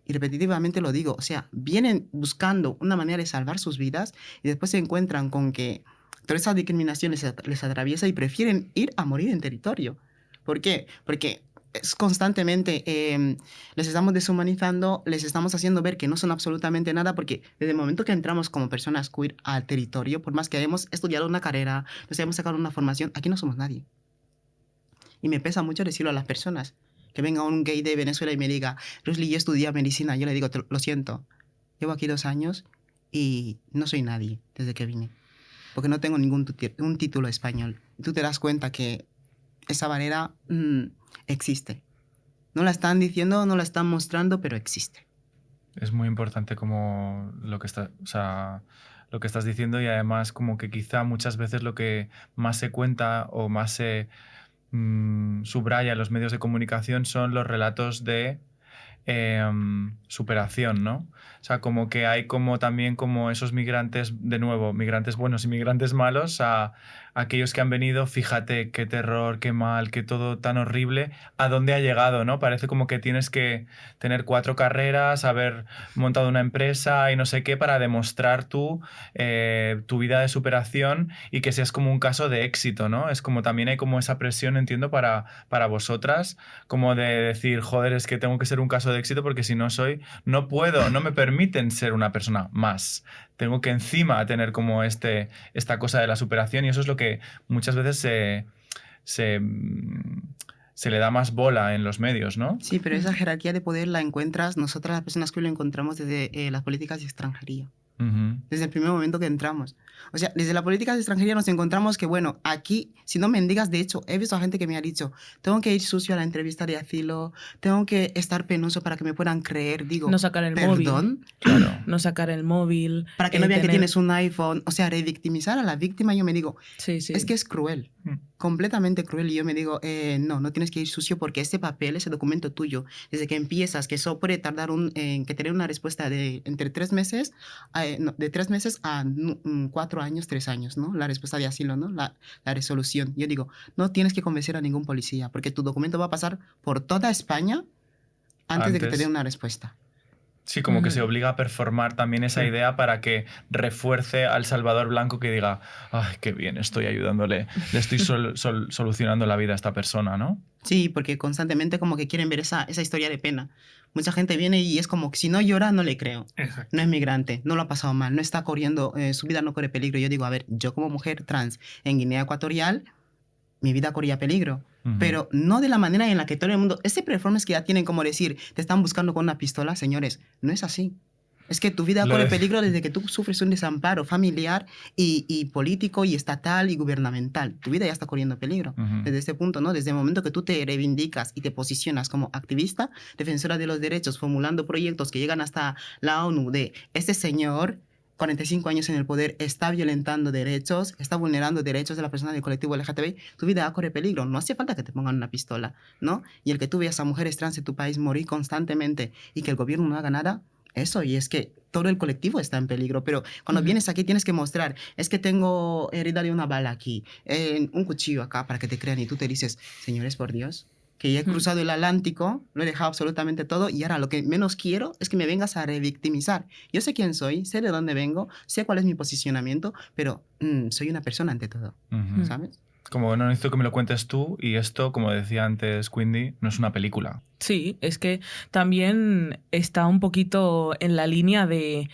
S3: Y repetitivamente lo digo, o sea, vienen buscando una manera de salvar sus vidas y después se encuentran con que toda esa discriminación les atraviesa y prefieren ir a morir en territorio. ¿Por qué? Porque es constantemente les estamos deshumanizando, les estamos haciendo ver que no son absolutamente nada, porque desde el momento que entramos como personas queer al territorio, por más que hayamos estudiado una carrera, nos hayamos sacado una formación, aquí no somos nadie. Y me pesa mucho decirlo a las personas. Que venga un gay de Venezuela y me diga, Rusli, yo estudié medicina. Yo le digo, lo siento, llevo aquí 2 años y no soy nadie desde que vine. Porque no tengo un título español. Tú te das cuenta que esa barrera existe. No la están diciendo, no la están mostrando, pero existe.
S1: Es muy importante como lo que lo que estás diciendo, y además como que quizá muchas veces lo que más se cuenta o más se subraya en los medios de comunicación son los relatos de superación, ¿no? O sea, como que hay como también como esos migrantes, de nuevo, migrantes buenos y migrantes malos, a aquellos que han venido, fíjate qué terror, qué mal, qué todo tan horrible, a dónde ha llegado, ¿no? Parece como que tienes que tener 4 carreras, haber montado una empresa y no sé qué para demostrar tu vida de superación y que seas como un caso de éxito, ¿no? Es como también hay como esa presión, entiendo, para vosotras, como de decir, joder, es que tengo que ser un caso de éxito porque si no no puedo, no me permiten ser una persona más. Tengo que encima tener como esta cosa de la superación, y eso es lo que muchas veces se le da más bola en los medios, ¿no?
S3: Sí, pero esa jerarquía de poder la encuentras, nosotras las personas que lo encontramos desde las políticas de extranjería. Desde el primer momento que entramos. O sea, desde la política de extranjería nos encontramos que, bueno, aquí, si no mendigas, de hecho, he visto a gente que me ha dicho, tengo que ir sucio a la entrevista de asilo, tengo que estar penoso para que me puedan creer. Digo,
S2: no sacar el
S3: ¿perdón?
S2: móvil.
S1: Claro.
S2: No sacar el móvil.
S3: Para que no vean que tienes un iPhone. O sea, revictimizar a la víctima, yo me digo,
S2: sí.
S3: es que es cruel. Completamente cruel. Y yo me digo, no tienes que ir sucio porque ese papel, ese documento tuyo, desde que empiezas, que eso puede tardar que tener una respuesta de entre 3 meses, de 3 meses a 4 años, 3 años, ¿no? La respuesta de asilo, ¿no? La resolución. Yo digo, no tienes que convencer a ningún policía porque tu documento va a pasar por toda España antes de que te den una respuesta.
S1: Sí, como que se obliga a performar también esa idea para que refuerce al Salvador Blanco, que diga, ay, qué bien, estoy ayudándole, le estoy solucionando la vida a esta persona, ¿no?
S3: Sí, porque constantemente como que quieren ver esa historia de pena. Mucha gente viene y es como que si no llora, no le creo.
S4: Exacto.
S3: No es migrante, no lo ha pasado mal, no está corriendo, su vida no corre peligro. Yo digo, a ver, yo como mujer trans en Guinea Ecuatorial, mi vida corría peligro. Pero no de la manera en la que todo el mundo... Ese performance que ya tienen como decir, te están buscando con una pistola, señores, no es así. Es que tu vida corre peligro desde que tú sufres un desamparo familiar y político y estatal y gubernamental. Tu vida ya está corriendo peligro. Desde ese punto, ¿no? Desde el momento que tú te reivindicas y te posicionas como activista, defensora de los derechos, formulando proyectos que llegan hasta la ONU de este señor... 45 años en el poder, está violentando derechos, está vulnerando derechos de la persona del colectivo LGTBI, tu vida corre peligro. No hace falta que te pongan una pistola, ¿no? Y el que tú veas a mujeres trans en tu país morir constantemente y que el gobierno no haga nada, eso, y es que todo el colectivo está en peligro. Pero cuando vienes aquí tienes que mostrar, es que tengo herida de una bala aquí, un cuchillo acá, para que te crean, y tú te dices, señores, por Dios, que ya he cruzado el Atlántico, lo he dejado absolutamente todo y ahora lo que menos quiero es que me vengas a revictimizar. Yo sé quién soy, sé de dónde vengo, sé cuál es mi posicionamiento, pero soy una persona ante todo, ¿sabes?
S1: Como no necesito que me lo cuentes tú, y esto, como decía antes Quindy, no es una película.
S2: Sí, es que también está un poquito en la línea de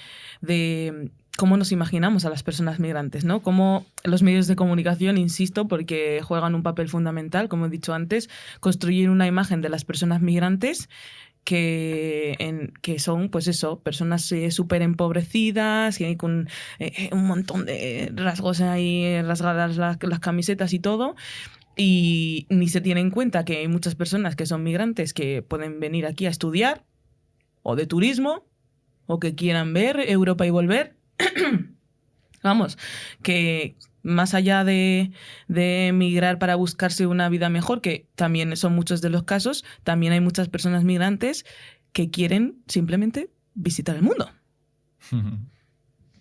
S2: cómo nos imaginamos a las personas migrantes, ¿no? Cómo los medios de comunicación, insisto, porque juegan un papel fundamental, como he dicho antes, construyen una imagen de las personas migrantes que son, pues eso, personas súper empobrecidas, y con un montón de rasgos ahí, rasgadas las camisetas y todo. Y ni se tiene en cuenta que hay muchas personas que son migrantes que pueden venir aquí a estudiar, o de turismo, o que quieran ver Europa y volver. Vamos, que más allá de emigrar para buscarse una vida mejor, que también son muchos de los casos, también hay muchas personas migrantes que quieren simplemente visitar el mundo,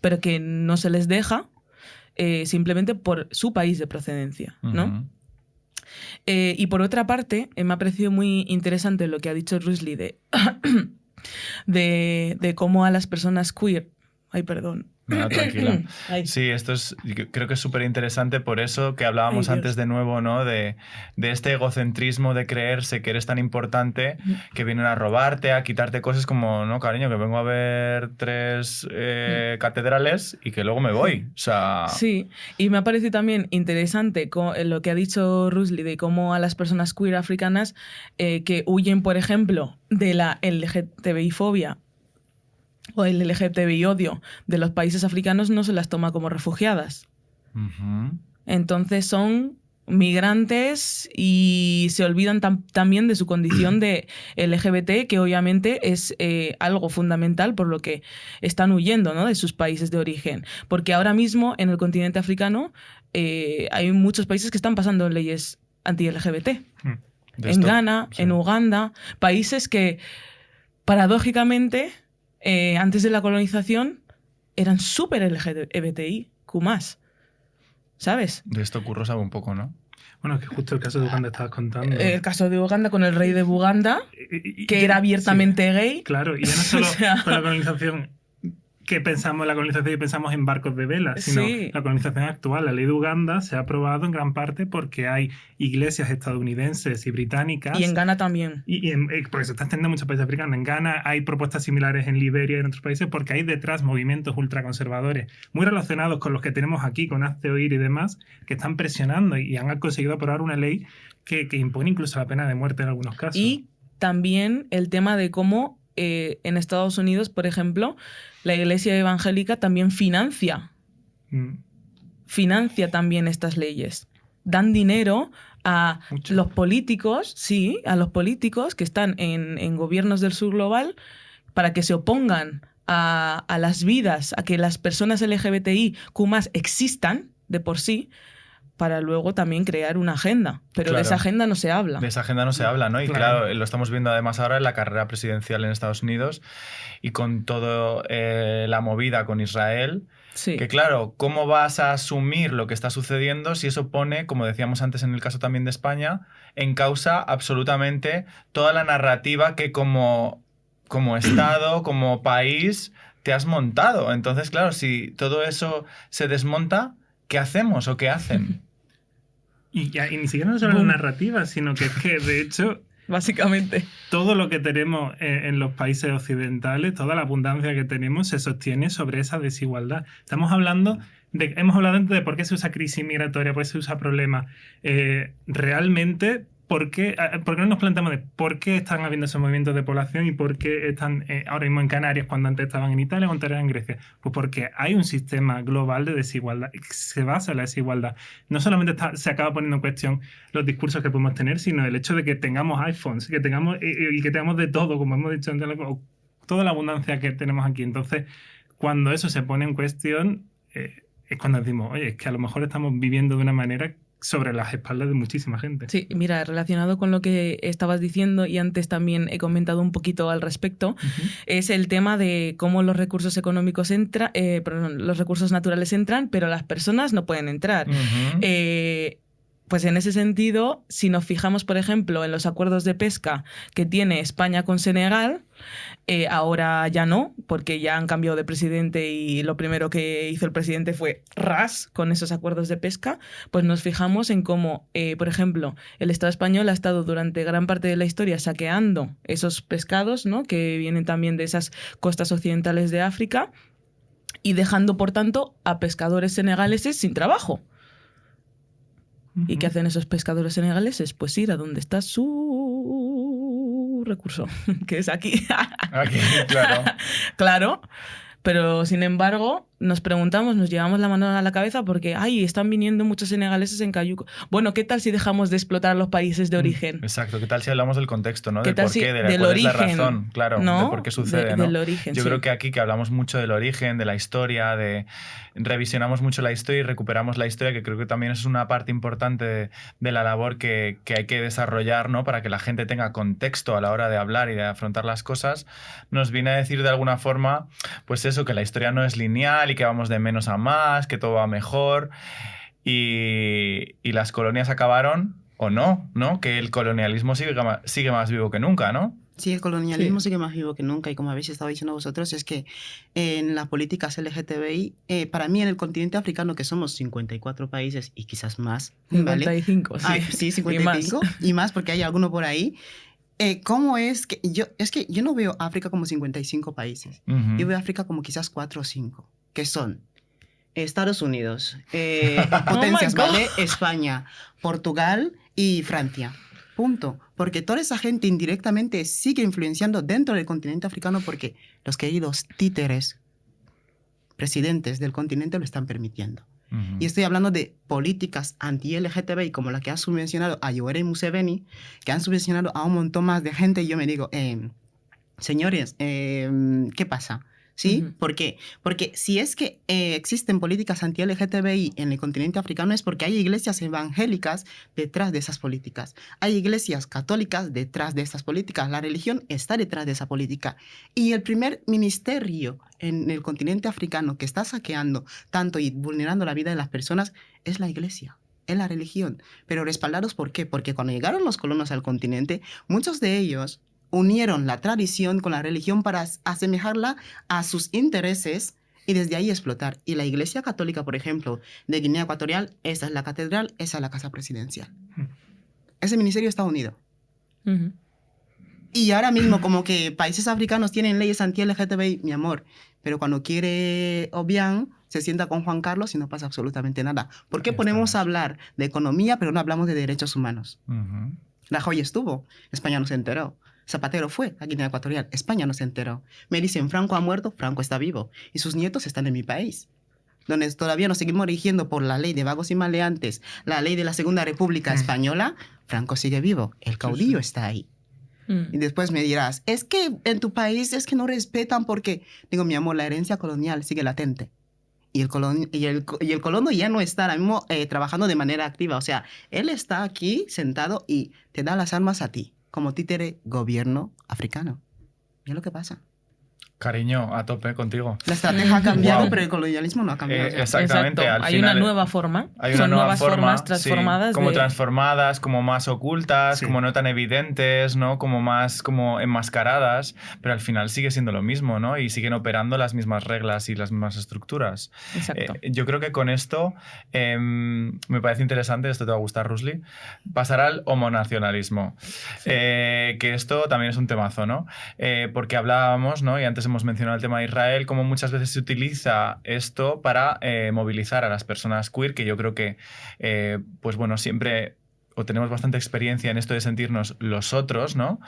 S2: pero que no se les deja simplemente por su país de procedencia, ¿no? Y por otra parte, me ha parecido muy interesante lo que ha dicho Rusli de cómo a las personas queer... Ay, perdón.
S1: No, tranquila.
S2: Ay.
S1: Sí, yo creo que es súper interesante por eso que hablábamos
S2: Ay, Dios.
S1: antes de nuevo, ¿no? De este egocentrismo de creerse que eres tan importante que vienen a robarte, a quitarte cosas como, no, cariño, que vengo a ver 3 catedrales y que luego me voy. O sea,
S2: Sí, y me ha parecido también interesante lo que ha dicho Rusli de cómo a las personas queer africanas que huyen, por ejemplo, de la LGTBI-fobia o el LGTBI odio de los países africanos no se las toma como refugiadas.
S1: ujú.
S2: Entonces son migrantes y se olvidan también de su condición de LGBT, que obviamente es algo fundamental por lo que están huyendo, ¿no?, de sus países de origen. Porque ahora mismo en el continente africano hay muchos países que están pasando leyes anti-LGBT.
S1: De
S2: En
S1: esto,
S2: Ghana,
S1: sí.
S2: en Uganda, países que paradójicamente antes de la colonización eran súper LGBTIQ+. ¿Sabes?
S1: De esto Curro sabe un poco, ¿no?
S4: Bueno, que justo el caso de Uganda estabas contando.
S2: El caso de Uganda con el rey de Buganda, que
S4: Y-
S2: era abiertamente
S4: sí,
S2: gay.
S4: claro, y ya no solo
S2: O sea,
S4: con la colonización, que pensamos en la colonización y pensamos en barcos de vela, sino
S2: Sí.
S4: la colonización actual. La ley de Uganda se ha aprobado en gran parte porque hay iglesias estadounidenses y británicas.
S2: Y en Ghana también.
S4: Porque se está extendiendo en muchos países africanos. En Ghana hay propuestas similares en Liberia y en otros países porque hay detrás movimientos ultraconservadores muy relacionados con los que tenemos aquí, con Hazte Oír y demás, que están presionando y han conseguido aprobar una ley que impone incluso la pena de muerte en algunos casos.
S2: Y también el tema de cómo en Estados Unidos, por ejemplo, la iglesia evangélica también financia también estas leyes. Dan dinero a
S4: Mucho.
S2: los políticos, sí, a los políticos que están en gobiernos del sur global para que se opongan a las vidas, a que las personas LGBTIQ+ existan de por sí, para luego también crear una agenda. Pero
S1: Claro.
S2: de esa agenda no se habla.
S1: De esa agenda no se habla, ¿no? Y
S4: Claro.
S1: claro, lo estamos viendo además ahora en la carrera presidencial en Estados Unidos y con toda la movida con Israel.
S2: Sí.
S1: Que claro, ¿cómo vas a asumir lo que está sucediendo si eso pone, como decíamos antes en el caso también de España, en causa absolutamente toda la narrativa que como Estado, como país, te has montado? Entonces, claro, si todo eso se desmonta, ¿qué hacemos o qué hacen?
S4: Y ni siquiera no solo la
S2: Boom.
S4: narrativa, sino que es que, de hecho,
S2: Básicamente.
S4: todo lo que tenemos en los países occidentales, toda la abundancia que tenemos, se sostiene sobre esa desigualdad. Hemos hablado antes de por qué se usa crisis migratoria, por qué se usa problema. Realmente, ¿por qué no nos planteamos de por qué están habiendo esos movimientos de población y por qué están ahora mismo en Canarias cuando antes estaban en Italia o antes en Grecia? Pues porque hay un sistema global de desigualdad que se basa en la desigualdad. No solamente se acaba poniendo en cuestión los discursos que podemos tener, sino el hecho de que tengamos iPhones, que tengamos de todo, como hemos dicho antes, toda la abundancia que tenemos aquí. Entonces, cuando eso se pone en cuestión, es cuando decimos, oye, es que a lo mejor estamos viviendo de una manera sobre las espaldas de muchísima gente.
S2: Sí, mira, relacionado con lo que estabas diciendo y antes también he comentado un poquito al respecto, es el tema de cómo los recursos económicos los recursos naturales entran, pero las personas no pueden entrar.
S1: Ujú.
S2: Pues en ese sentido, si nos fijamos, por ejemplo, en los acuerdos de pesca que tiene España con Senegal, ahora ya no, porque ya han cambiado de presidente y lo primero que hizo el presidente fue ras con esos acuerdos de pesca, pues nos fijamos en cómo, por ejemplo, el Estado español ha estado durante gran parte de la historia saqueando esos pescados, ¿no?, que vienen también de esas costas occidentales de África y dejando, por tanto, a pescadores senegaleses sin trabajo. ¿Y qué hacen esos pescadores senegaleses? Pues ir a donde está su recurso, que es aquí.
S1: Aquí, claro.
S2: Claro, pero sin embargo nos preguntamos, nos llevamos la mano a la cabeza porque están viniendo muchos senegaleses en Cayuco. Bueno, ¿qué tal si dejamos de explotar a los países de origen?
S1: Exacto. ¿Qué tal si hablamos del contexto, ¿no?
S2: ¿Qué
S1: Del
S2: tal
S1: por
S2: si
S1: qué, de
S2: del
S1: cuál
S2: origen,
S1: es la razón, claro,
S2: ¿no?
S1: de por qué sucede, ¿no?
S2: Del origen,
S1: Yo
S2: sí.
S1: creo que aquí que hablamos mucho del origen, de la historia, revisionamos mucho la historia y recuperamos la historia, que creo que también es una parte importante de la labor que hay que desarrollar, ¿no?, para que la gente tenga contexto a la hora de hablar y de afrontar las cosas, nos viene a decir de alguna forma, pues eso, que la historia no es lineal y que vamos de menos a más, que todo va mejor y las colonias acabaron o no, ¿no? Que el colonialismo sigue más vivo que nunca, ¿no?
S3: Sí, el colonialismo
S2: Sí.
S3: sigue más vivo que nunca y como habéis estado diciendo vosotros, es que en las políticas LGTBI, para mí en el continente africano, que somos 54 países y quizás más, ¿vale?
S2: 55, sí.
S3: Sí,
S2: Y más.
S3: 55 y más porque hay alguno por ahí. ¿Cómo es que yo no veo África como 55 países?
S1: Ujú.
S3: Yo veo África como quizás 4 o 5, que son Estados Unidos, potencias,
S2: Oh my God.
S3: ¿vale? España, Portugal y Francia. Punto. Porque toda esa gente indirectamente sigue influenciando dentro del continente africano porque los queridos títeres presidentes del continente lo están permitiendo.
S1: Ujú.
S3: Y estoy hablando de políticas anti-LGTBI como la que han subvencionado a Yoweri Museveni, que han subvencionado a un montón más de gente. Y yo me digo, señores, ¿qué pasa? ¿Sí?
S2: Ujú.
S3: ¿Por qué? Porque si es que existen políticas anti-LGTBI en el continente africano es porque hay iglesias evangélicas detrás de esas políticas. Hay iglesias católicas detrás de estas políticas. La religión está detrás de esa política. Y el primer ministerio en el continente africano que está saqueando tanto y vulnerando la vida de las personas es la iglesia. Es la religión. Pero respaldados, ¿por qué? Porque cuando llegaron los colonos al continente, muchos de ellos unieron la tradición con la religión para asemejarla a sus intereses y desde ahí explotar. Y la Iglesia Católica, por ejemplo, de Guinea Ecuatorial, esa es la catedral, esa es la casa presidencial. Ese ministerio está unido.
S2: Ujú.
S3: Y ahora mismo como que países africanos tienen leyes anti-LGTBI, mi amor, pero cuando quiere Obiang se sienta con Juan Carlos y no pasa absolutamente nada. ¿Por qué
S4: Ahí
S3: ponemos
S4: estamos.
S3: a hablar de economía pero no hablamos de derechos humanos?
S1: Ujú.
S3: Rajoy estuvo, España no se enteró. Zapatero fue a Guinea Ecuatorial, España no se enteró. Me dicen, Franco ha muerto, Franco está vivo. Y sus nietos están en mi país. Donde todavía nos seguimos rigiendo por la ley de vagos y maleantes, la ley de la Segunda República Española, Franco sigue vivo, el caudillo está ahí. Y después me dirás, es que en tu país es que no respetan porque, digo, mi amor, la herencia colonial sigue latente. Y el colono ya no está ahora mismo trabajando de manera activa. O sea, él está aquí sentado y te da las armas a ti, como títere gobierno africano. Y es lo que pasa.
S1: Cariño, a tope contigo.
S3: La estrategia ha cambiado,
S1: Wow.
S3: pero el colonialismo no ha cambiado. ya.
S1: Exactamente.
S2: Exacto.
S1: Al
S2: Hay
S1: final
S2: una nueva forma.
S1: hay una
S2: Son
S1: nueva
S2: nuevas
S1: forma,
S2: formas transformadas
S1: sí, como
S2: de...
S1: transformadas, como más ocultas,
S4: Sí.
S1: como no tan evidentes, ¿no? Como más como enmascaradas, pero al final sigue siendo lo mismo, ¿no? Y siguen operando las mismas reglas y las mismas estructuras.
S2: Exacto.
S1: Yo creo que con esto me parece interesante, esto te va a gustar, Rusli, pasar al homonacionalismo.
S2: Sí.
S1: Que esto también es un temazo, ¿no? Porque hablábamos, ¿no? Y antes hemos mencionado el tema de Israel, cómo muchas veces se utiliza esto para movilizar a las personas queer, que yo creo que, pues bueno, siempre o tenemos bastante experiencia en esto de sentirnos los otros, ¿no?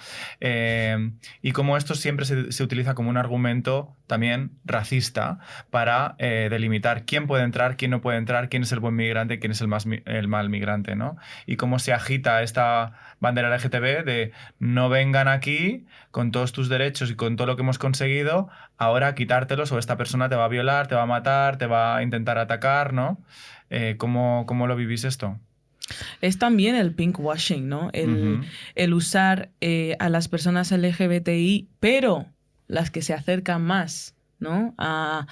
S1: Y cómo esto siempre se utiliza como un argumento también racista para delimitar quién puede entrar, quién no puede entrar, quién es el buen migrante, quién es el mal migrante, ¿no? Y cómo se agita esta bandera LGTB de no vengan aquí con todos tus derechos y con todo lo que hemos conseguido, ahora quitártelos o esta persona te va a violar, te va a matar, te va a intentar atacar, ¿no? ¿Cómo lo vivís esto?
S2: Es también el pinkwashing, ¿no?
S1: Ujú.
S2: El usar a las personas LGBTI, pero las que se acercan más, ¿no? A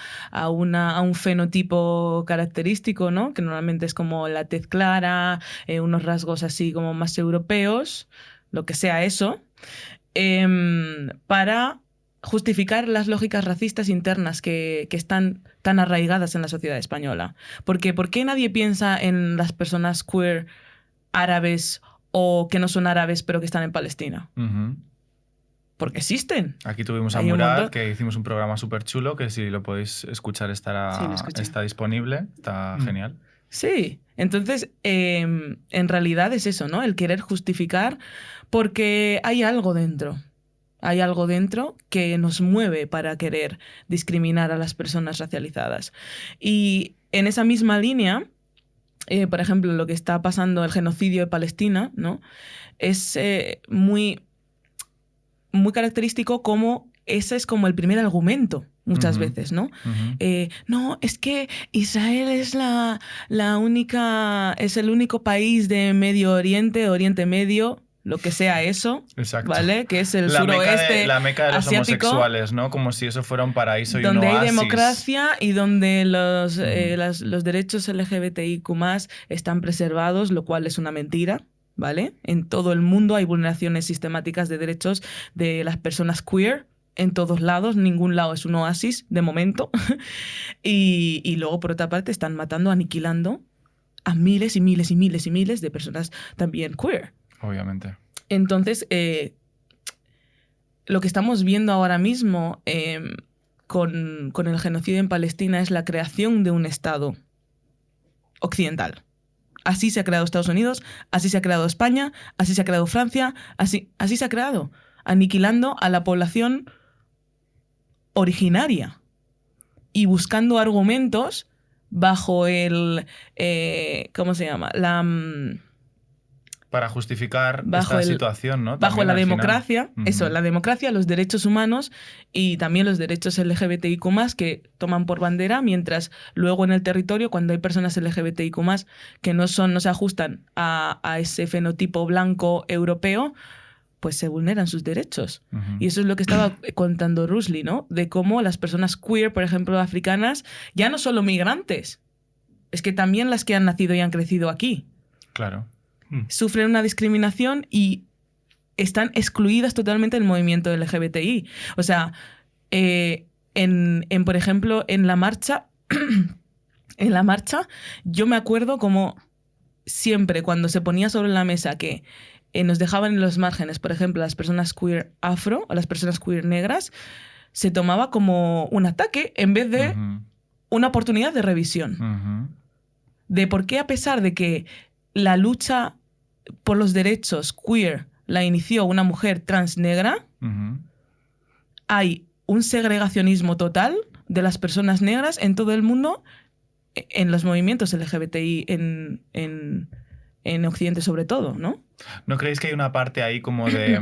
S2: un fenotipo característico, ¿no? Que normalmente es como la tez clara, unos rasgos así como más europeos, lo que sea eso, para justificar las lógicas racistas internas que están tan arraigadas en la sociedad española. Porque ¿por qué nadie piensa en las personas queer árabes o que no son árabes pero que están en Palestina?
S1: Ujú.
S2: Porque existen.
S1: Aquí tuvimos a
S2: Hay un
S1: Murad,
S2: montón.
S1: que hicimos un programa súper chulo, que si lo podéis escuchar
S3: Sí, lo escuché.
S1: está disponible, está genial.
S2: Sí, entonces en realidad es eso, ¿no? El querer justificar porque hay algo dentro. Hay algo dentro que nos mueve para querer discriminar a las personas racializadas. Y en esa misma línea, por ejemplo, lo que está pasando, el genocidio de Palestina, ¿no? Es muy, muy característico como ese es como el primer argumento muchas
S1: Ujú.
S2: veces, ¿no?
S1: Ujú.
S2: No, es que Israel es la única, es el único país de Medio Oriente, Oriente Medio, lo que sea eso,
S1: Exacto.
S2: ¿vale? Que es el
S1: La
S2: suroeste
S1: meca de los
S2: asiático,
S1: homosexuales, ¿no? Como si eso fuera un paraíso y un
S2: donde hay
S1: oasis.
S2: democracia y donde
S1: Ujú.
S2: los derechos LGBTIQ+ están preservados, lo cual es una mentira. ¿vale? En todo el mundo hay vulneraciones sistemáticas de derechos de las personas queer, en todos lados, ningún lado es un oasis, de momento. y luego, por otra parte, están matando, aniquilando a miles y miles y miles y miles de personas también queer.
S1: Obviamente.
S2: Entonces, lo que estamos viendo ahora mismo con el genocidio en Palestina es la creación de un Estado occidental. Así se ha creado Estados Unidos, así se ha creado España, así se ha creado Francia, así se ha creado, aniquilando a la población originaria y buscando argumentos bajo el... ¿cómo se llama?
S1: Para justificar
S2: bajo
S1: esta situación, ¿no?
S2: Bajo
S1: También,
S2: la
S1: al final.
S2: democracia, eso, la democracia, los derechos humanos y también los derechos LGBTIQ+, que toman por bandera, mientras luego en el territorio, cuando hay personas LGBTIQ+, que no se ajustan a ese fenotipo blanco europeo, pues se vulneran sus derechos. Y eso es lo que estaba contando Rusli, ¿no? De cómo las personas queer, por ejemplo, africanas, ya no solo migrantes, es que también las que han nacido y han crecido aquí.
S1: Claro.
S2: Sufren una discriminación y están excluidas totalmente del movimiento LGBTI. O sea, por ejemplo, en la marcha, yo me acuerdo como siempre cuando se ponía sobre la mesa que nos dejaban en los márgenes, por ejemplo, las personas queer afro o las personas queer negras, se tomaba como un ataque en vez de una oportunidad de revisión. De por qué, a pesar de que la lucha por los derechos queer la inició una mujer trans negra, hay un segregacionismo total de las personas negras en todo el mundo, en los movimientos LGBTI en Occidente sobre todo, ¿no?
S1: ¿No creéis que hay una parte ahí como de...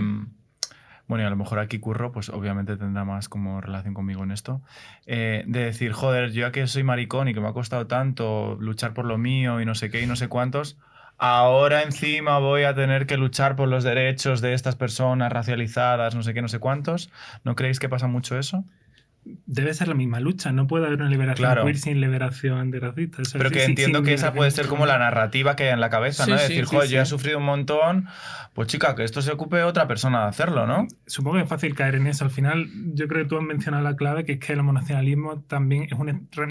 S1: bueno, y a lo mejor aquí Curro, pues obviamente tendrá más como relación conmigo en esto, de decir, joder, yo ya que soy maricón y que me ha costado tanto luchar por lo mío y no sé qué y no sé cuántos, ahora encima voy a tener que luchar por los derechos de estas personas racializadas, no sé qué, no sé cuántos? ¿No creéis que pasa mucho eso?
S4: Debe ser la misma lucha, no puede haber una liberación
S1: Claro.
S4: queer sin liberación antirracista.
S1: Pero que entiendo que esa puede ser como la narrativa que hay en la cabeza, ¿no?
S2: Sí,
S1: De
S2: sí,
S1: decir,
S2: sí,
S1: joder,
S2: sí.
S1: yo he sufrido un montón, pues chica, que esto se ocupe otra persona de hacerlo, ¿no?
S4: Supongo que es fácil caer en eso. Al final, yo creo que tú has mencionado la clave, que es que el homonacionalismo también es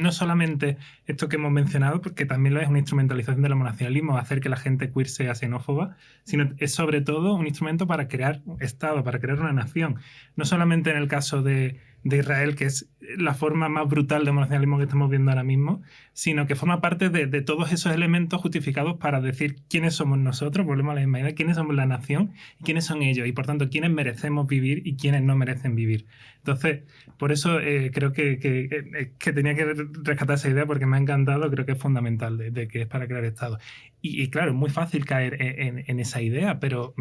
S4: no solamente esto que hemos mencionado, porque también lo es una instrumentalización del homonacionalismo, hacer que la gente queer sea xenófoba, sino es sobre todo un instrumento para crear un Estado, para crear una nación. No solamente en el caso de Israel, que es la forma más brutal de homonacionalismo que estamos viendo ahora mismo, sino que forma parte de todos esos elementos justificados para decir quiénes somos nosotros, volvemos a la misma idea, quiénes somos la nación y quiénes son ellos, y por tanto quiénes merecemos vivir y quiénes no merecen vivir. Entonces, por eso creo que tenía que rescatar esa idea porque me ha encantado, creo que es fundamental de que es para crear Estado. Y claro, es muy fácil caer en esa idea, pero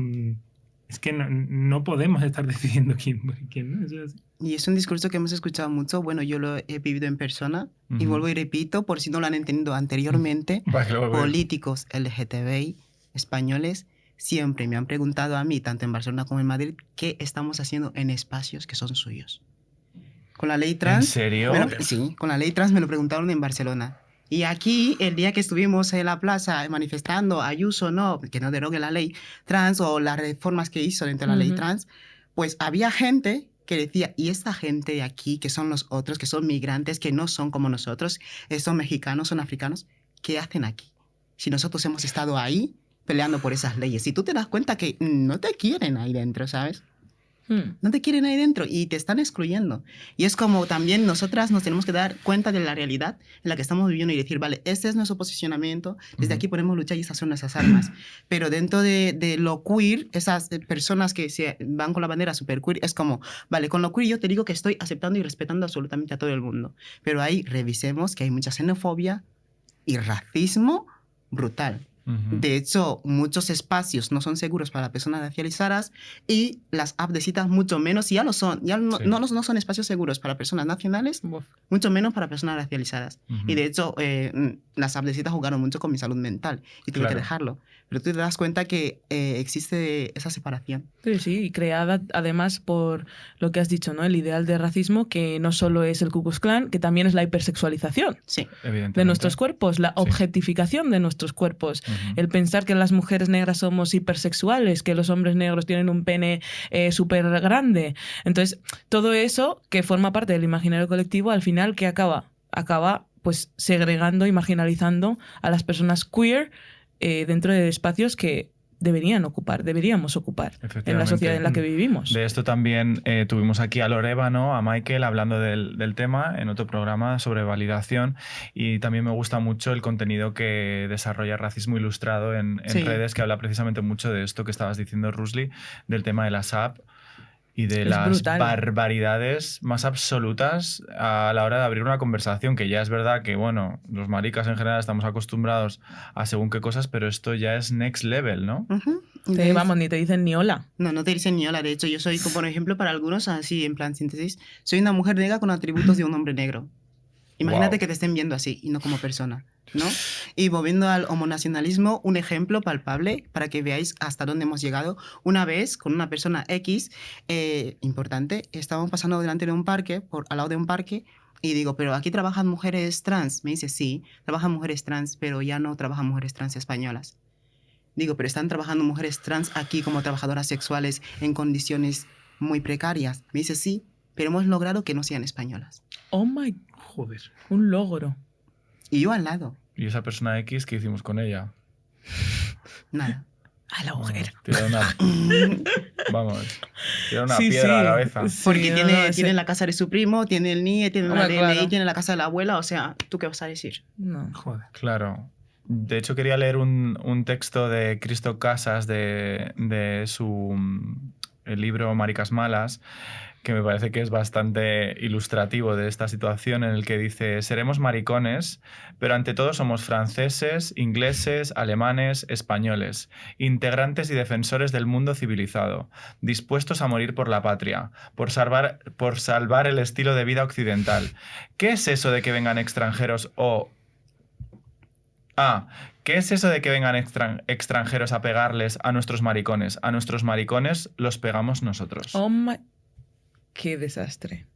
S4: es que no podemos estar decidiendo quién no. Eso es así.
S3: Y es un discurso que hemos escuchado mucho. Bueno, yo lo he vivido en persona y vuelvo y repito, por si no lo han entendido anteriormente, políticos LGTBI españoles siempre me han preguntado a mí, tanto en Barcelona como en Madrid, qué estamos haciendo en espacios que son suyos. Con la ley trans...
S1: ¿En serio?
S3: Sí, con la ley trans me lo preguntaron en Barcelona. Y aquí, el día que estuvimos en la plaza manifestando Ayuso, no, que no derogue la ley trans o las reformas que hizo dentro de la ley trans, pues había gente que decía, y esta gente de aquí, que son los otros, que son migrantes, que no son como nosotros, son mexicanos, son africanos, ¿qué hacen aquí? Si nosotros hemos estado ahí peleando por esas leyes. Si tú te das cuenta que no te quieren ahí dentro, ¿sabes? No te quieren ahí dentro y te están excluyendo. Y es como también nosotras nos tenemos que dar cuenta de la realidad en la que estamos viviendo y decir, vale, este es nuestro posicionamiento, desde aquí podemos luchar y esas son nuestras armas. Pero dentro de lo queer, esas personas que se van con la bandera super queer, es como, vale, con lo queer yo te digo que estoy aceptando y respetando absolutamente a todo el mundo. Pero ahí revisemos que hay mucha xenofobia y racismo brutal. De hecho, muchos espacios no son seguros para personas racializadas y las apps de citas mucho menos, si ya lo son, ya no son espacios seguros para personas nacionales, mucho menos para personas racializadas. Y de hecho, las apps de citas jugaron mucho con mi salud mental y tuve que dejarlo. Pero tú te das cuenta que existe esa separación.
S2: Sí, y creada además por lo que has dicho, ¿no? El ideal de racismo, que no solo es el Ku Klux Klan, que también es la hipersexualización
S3: sí,
S2: de nuestros cuerpos, la objetificación de nuestros cuerpos. el pensar que las mujeres negras somos hipersexuales, que los hombres negros tienen un pene súper grande. Entonces, todo eso que forma parte del imaginario colectivo, al final, ¿qué acaba? Acaba pues segregando y marginalizando a las personas queer dentro de espacios que deberíamos ocupar en la sociedad en la que vivimos.
S1: De esto también tuvimos aquí a Loreva, ¿no? A Michael hablando del tema en otro programa sobre validación, y también me gusta mucho el contenido que desarrolla Racismo Ilustrado en redes, que habla precisamente mucho de esto que estabas diciendo, Rusli, del tema de las app y de las barbaridades más absolutas a la hora de abrir una conversación, que ya es verdad que, bueno, los maricas en general estamos acostumbrados a según qué cosas, pero esto ya es next level, ¿no?
S2: Vamos, ni te dicen ni hola.
S3: No te dicen ni hola. De hecho, yo soy, por ejemplo, para algunos, así en plan síntesis, soy una mujer negra con atributos de un hombre negro. Imagínate que te estén viendo así y no como persona, ¿no? Y volviendo al homonacionalismo, un ejemplo palpable para que veáis hasta dónde hemos llegado. Una vez, con una persona X, importante, estábamos pasando delante de un parque, al lado de un parque, y digo, ¿pero aquí trabajan mujeres trans? Me dice, sí, trabajan mujeres trans, pero ya no trabajan mujeres trans españolas. Digo, pero están trabajando mujeres trans aquí como trabajadoras sexuales en condiciones muy precarias. Me dice, sí, pero hemos logrado que no sean españolas.
S2: Oh my...
S4: Joder.
S2: Un logro.
S3: Y yo al lado.
S1: ¿Y esa persona X qué hicimos con ella?
S3: Nada.
S2: A la hoguera.
S1: Tirar una piedra a la cabeza.
S3: Porque tiene la casa de su primo, tiene el NIE, tiene la DNI, tiene la casa de la abuela. O sea, ¿tú qué vas a decir?
S2: No.
S4: Joder.
S1: Claro. De hecho, quería leer un texto de Cristo Casas de su el libro Maricas Malas, que me parece que es bastante ilustrativo de esta situación, en el que dice: seremos maricones, pero ante todo somos franceses, ingleses, alemanes, españoles, integrantes y defensores del mundo civilizado, dispuestos a morir por la patria, por salvar el estilo de vida occidental. ¿Qué es eso de que vengan extranjeros ¿qué es eso de que vengan extranjeros a pegarles a nuestros maricones? A nuestros maricones los pegamos nosotros.
S2: Oh my... Qué desastre.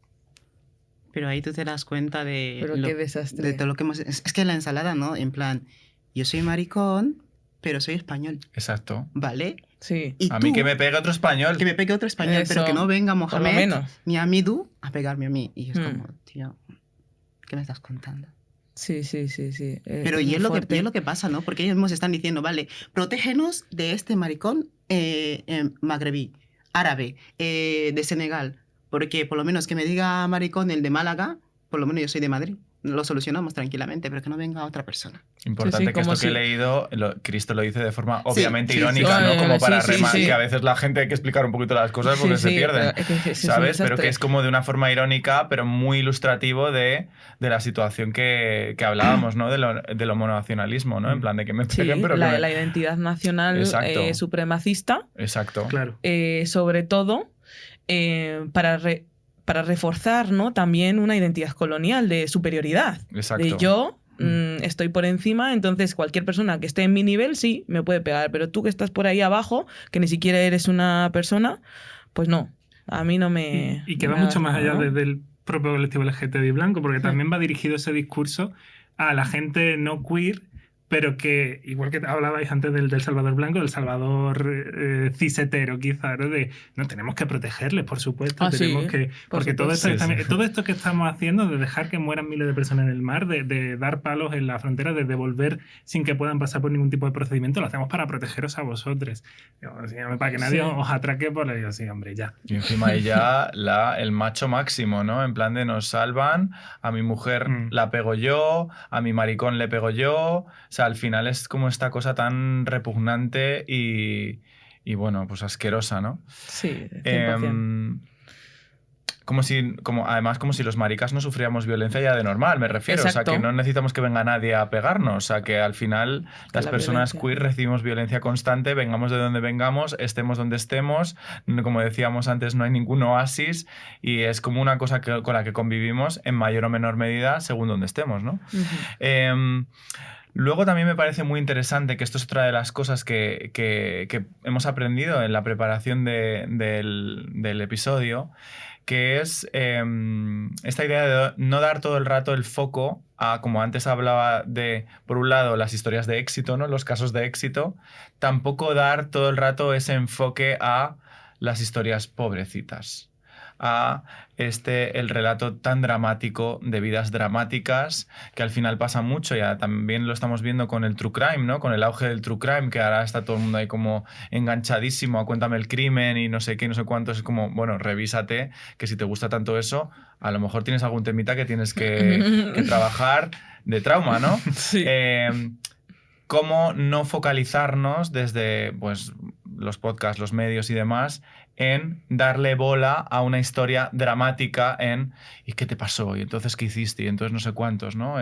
S3: Pero ahí tú te das cuenta de...
S2: Pero qué desastre.
S3: De todo lo que hemos... Es que la ensalada, ¿no? En plan, yo soy maricón, pero soy español.
S1: Exacto.
S3: ¿Vale?
S2: Sí.
S3: Y
S1: a mí que me pegue otro español.
S3: Que me pegue otro español,
S2: Eso,
S3: pero que no venga
S2: por lo
S3: Mohamed
S2: menos.
S3: ni Amidou a pegarme a mí. Y es como, tío, ¿qué me estás contando?
S2: Sí.
S3: Pero y es lo que pasa, ¿no? Porque ellos nos están diciendo, vale, protégenos de este maricón magrebí, árabe, de Senegal. Porque por lo menos que me diga maricón el de Málaga, por lo menos yo soy de Madrid. Lo solucionamos tranquilamente, pero que no venga otra persona.
S1: Importante que esto que he leído, Cristo lo dice de forma obviamente irónica,
S2: sí,
S1: ¿no? Como para
S2: sí.
S1: que a veces la gente hay que explicar un poquito las cosas porque se pierden, ¿sabes? Pero que es como de una forma irónica, pero muy ilustrativo de la situación que hablábamos, ¿no? Del homonacionalismo, ¿no? En plan de que me peguen, pero
S2: la identidad nacional supremacista.
S1: Exacto.
S4: Claro.
S2: Sobre todo para reforzar, ¿no? También una identidad colonial de superioridad.
S1: Exacto.
S2: De yo estoy por encima, entonces cualquier persona que esté en mi nivel sí me puede pegar, pero tú que estás por ahí abajo, que ni siquiera eres una persona, pues no, a mí no me...
S4: Y que va mucho más allá del propio colectivo LGTBI blanco, porque también va dirigido ese discurso a la gente no queer, pero que, igual que hablabais antes del Salvador blanco, del Salvador cisetero quizá, ¿no? No, tenemos que protegerles, por supuesto. Tenemos que, porque todo esto, todo esto que estamos haciendo, de dejar que mueran miles de personas en el mar, de dar palos en la frontera, de devolver sin que puedan pasar por ningún tipo de procedimiento, lo hacemos para protegeros a vosotros. Para que nadie os atraque por el... Sí, hombre, ya.
S1: Y encima ella, el macho máximo, ¿no? En plan de nos salvan, a mi mujer la pego yo, a mi maricón le pego yo... O sea, al final es como esta cosa tan repugnante y bueno, pues asquerosa, ¿no?
S2: Sí, 100%.
S1: Además, como si los maricas no sufríamos violencia ya de normal, me refiero.
S2: Exacto.
S1: O sea, que no necesitamos que venga nadie a pegarnos. O sea, que al final las personas queer recibimos violencia constante, vengamos de donde vengamos, estemos donde estemos. Como decíamos antes, no hay ningún oasis y es como una cosa con la que convivimos en mayor o menor medida según donde estemos, ¿no? Luego también me parece muy interesante, que esto es otra de las cosas que hemos aprendido en la preparación del episodio, que es esta idea de no dar todo el rato el foco a, como antes hablaba de, por un lado, las historias de éxito, ¿no? Los casos de éxito, tampoco dar todo el rato ese enfoque a las historias pobrecitas, a el relato tan dramático de vidas dramáticas, que al final pasa mucho. Ya también lo estamos viendo con el true crime, ¿no? Con el auge del true crime, que ahora está todo el mundo ahí como enganchadísimo a Cuéntame el crimen y no sé qué, no sé cuántos. Es como, bueno, revísate, que si te gusta tanto eso, a lo mejor tienes algún temita que tienes que trabajar de trauma, ¿no?
S2: Sí.
S1: Cómo no focalizarnos desde, pues, los podcasts, los medios y demás, en darle bola a una historia dramática en ¿y qué te pasó? ¿Y entonces qué hiciste? Y entonces no sé cuántos, ¿no?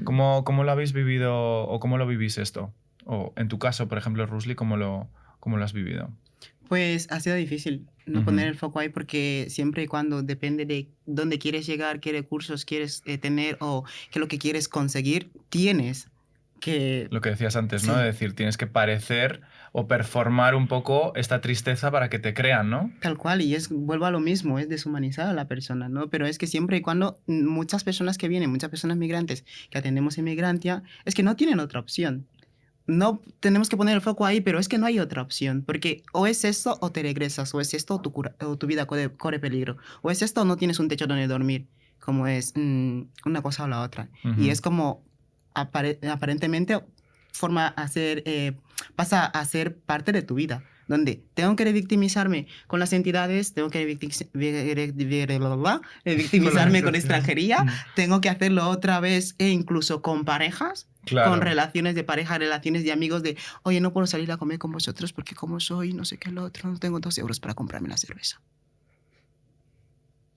S1: ¿Cómo lo habéis vivido o cómo lo vivís esto? O en tu caso, por ejemplo, Rusli, ¿cómo lo has vivido?
S3: Pues ha sido difícil no poner el foco ahí, porque siempre y cuando depende de dónde quieres llegar, qué recursos quieres tener o qué es lo que quieres conseguir, tienes que...
S1: Lo que decías antes, ¿no?
S3: Sí.
S1: De decir, tienes que parecer o performar un poco esta tristeza para que te crean, ¿no?
S3: Tal cual, y vuelvo a lo mismo, es deshumanizar a la persona, ¿no? Pero es que siempre y cuando muchas personas que vienen, muchas personas migrantes que atendemos en Migrantia, es que no tienen otra opción. No tenemos que poner el foco ahí, pero es que no hay otra opción, porque o es esto o te regresas, o es esto o tu vida corre peligro, o es esto o no tienes un techo donde dormir, como es una cosa o la otra. Y es como aparentemente pasa a ser parte de tu vida, donde tengo que revictimizarme con las entidades, tengo que revictimizarme con extranjería, tengo que hacerlo otra vez e incluso con parejas,
S1: Claro.
S3: con relaciones de pareja, relaciones de amigos, de oye, no puedo salir a comer con vosotros porque como soy, no sé qué lo otro, no tengo 2 euros para comprarme la cerveza.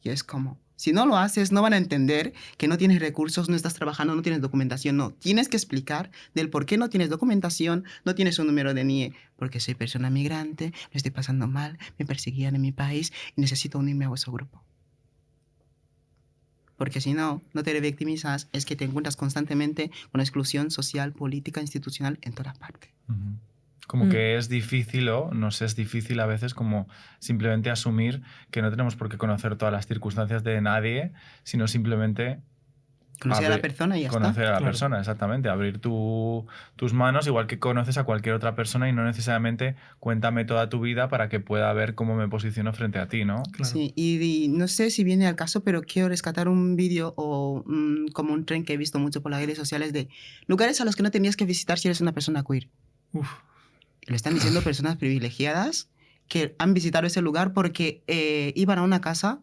S3: Y es como, si no lo haces, no van a entender que no tienes recursos, no estás trabajando, no tienes documentación. No, tienes que explicar del por qué no tienes documentación, no tienes un número de NIE. Porque soy persona migrante, lo estoy pasando mal, me perseguían en mi país y necesito unirme a vuestro grupo. Porque si no, no te revictimizas, es que te encuentras constantemente con exclusión social, política, institucional en todas partes.
S1: Como que es difícil, o nos es difícil a veces, como simplemente asumir que no tenemos por qué conocer todas las circunstancias de nadie, sino simplemente
S3: Conocer a la persona y ya está.
S1: conocer a la
S4: Claro.
S1: persona, exactamente. Abrir tus manos, igual que conoces a cualquier otra persona, y no necesariamente cuéntame toda tu vida para que pueda ver cómo me posiciono frente a ti, ¿no?
S4: Claro.
S3: Sí, y no sé si viene al caso, pero quiero rescatar un vídeo o como un tren que he visto mucho por las redes sociales de lugares a los que no tenías que visitar si eres una persona queer.
S4: Uf.
S3: Lo están diciendo personas privilegiadas que han visitado ese lugar porque iban a una casa,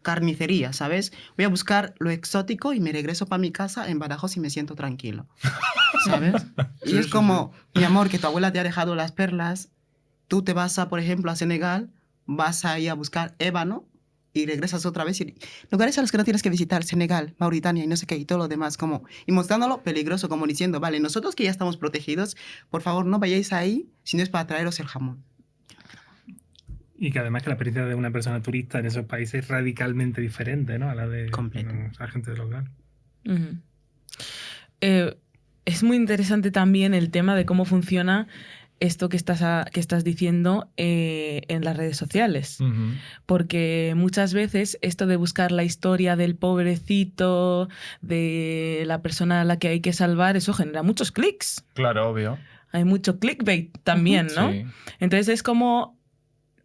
S3: carnicería, ¿sabes? Voy a buscar lo exótico y me regreso para mi casa en Badajoz y me siento tranquilo, ¿sabes? Y
S4: Sí,
S3: es
S4: sí,
S3: como, mi amor, que tu abuela te ha dejado las perlas, tú te vas a, por ejemplo, a Senegal, vas a ir a buscar ébano y regresas otra vez. Lugares a los que no tienes que visitar, Senegal, Mauritania y no sé qué, y todo lo demás, como, y mostrándolo peligroso, como diciendo, vale, nosotros que ya estamos protegidos, por favor, no vayáis ahí si no es para traeros el jamón.
S4: Y que además que la experiencia de una persona turista en esos países es radicalmente diferente, ¿no? A la de
S3: Completo.
S4: la gente local.
S2: Ujú. Es muy interesante también el tema de cómo funciona esto que estás diciendo en las redes sociales. Porque muchas veces esto de buscar la historia del pobrecito, de la persona a la que hay que salvar, eso genera muchos clics.
S1: Claro, obvio.
S2: Hay mucho clickbait también, ¿no?
S1: Sí.
S2: Entonces es como...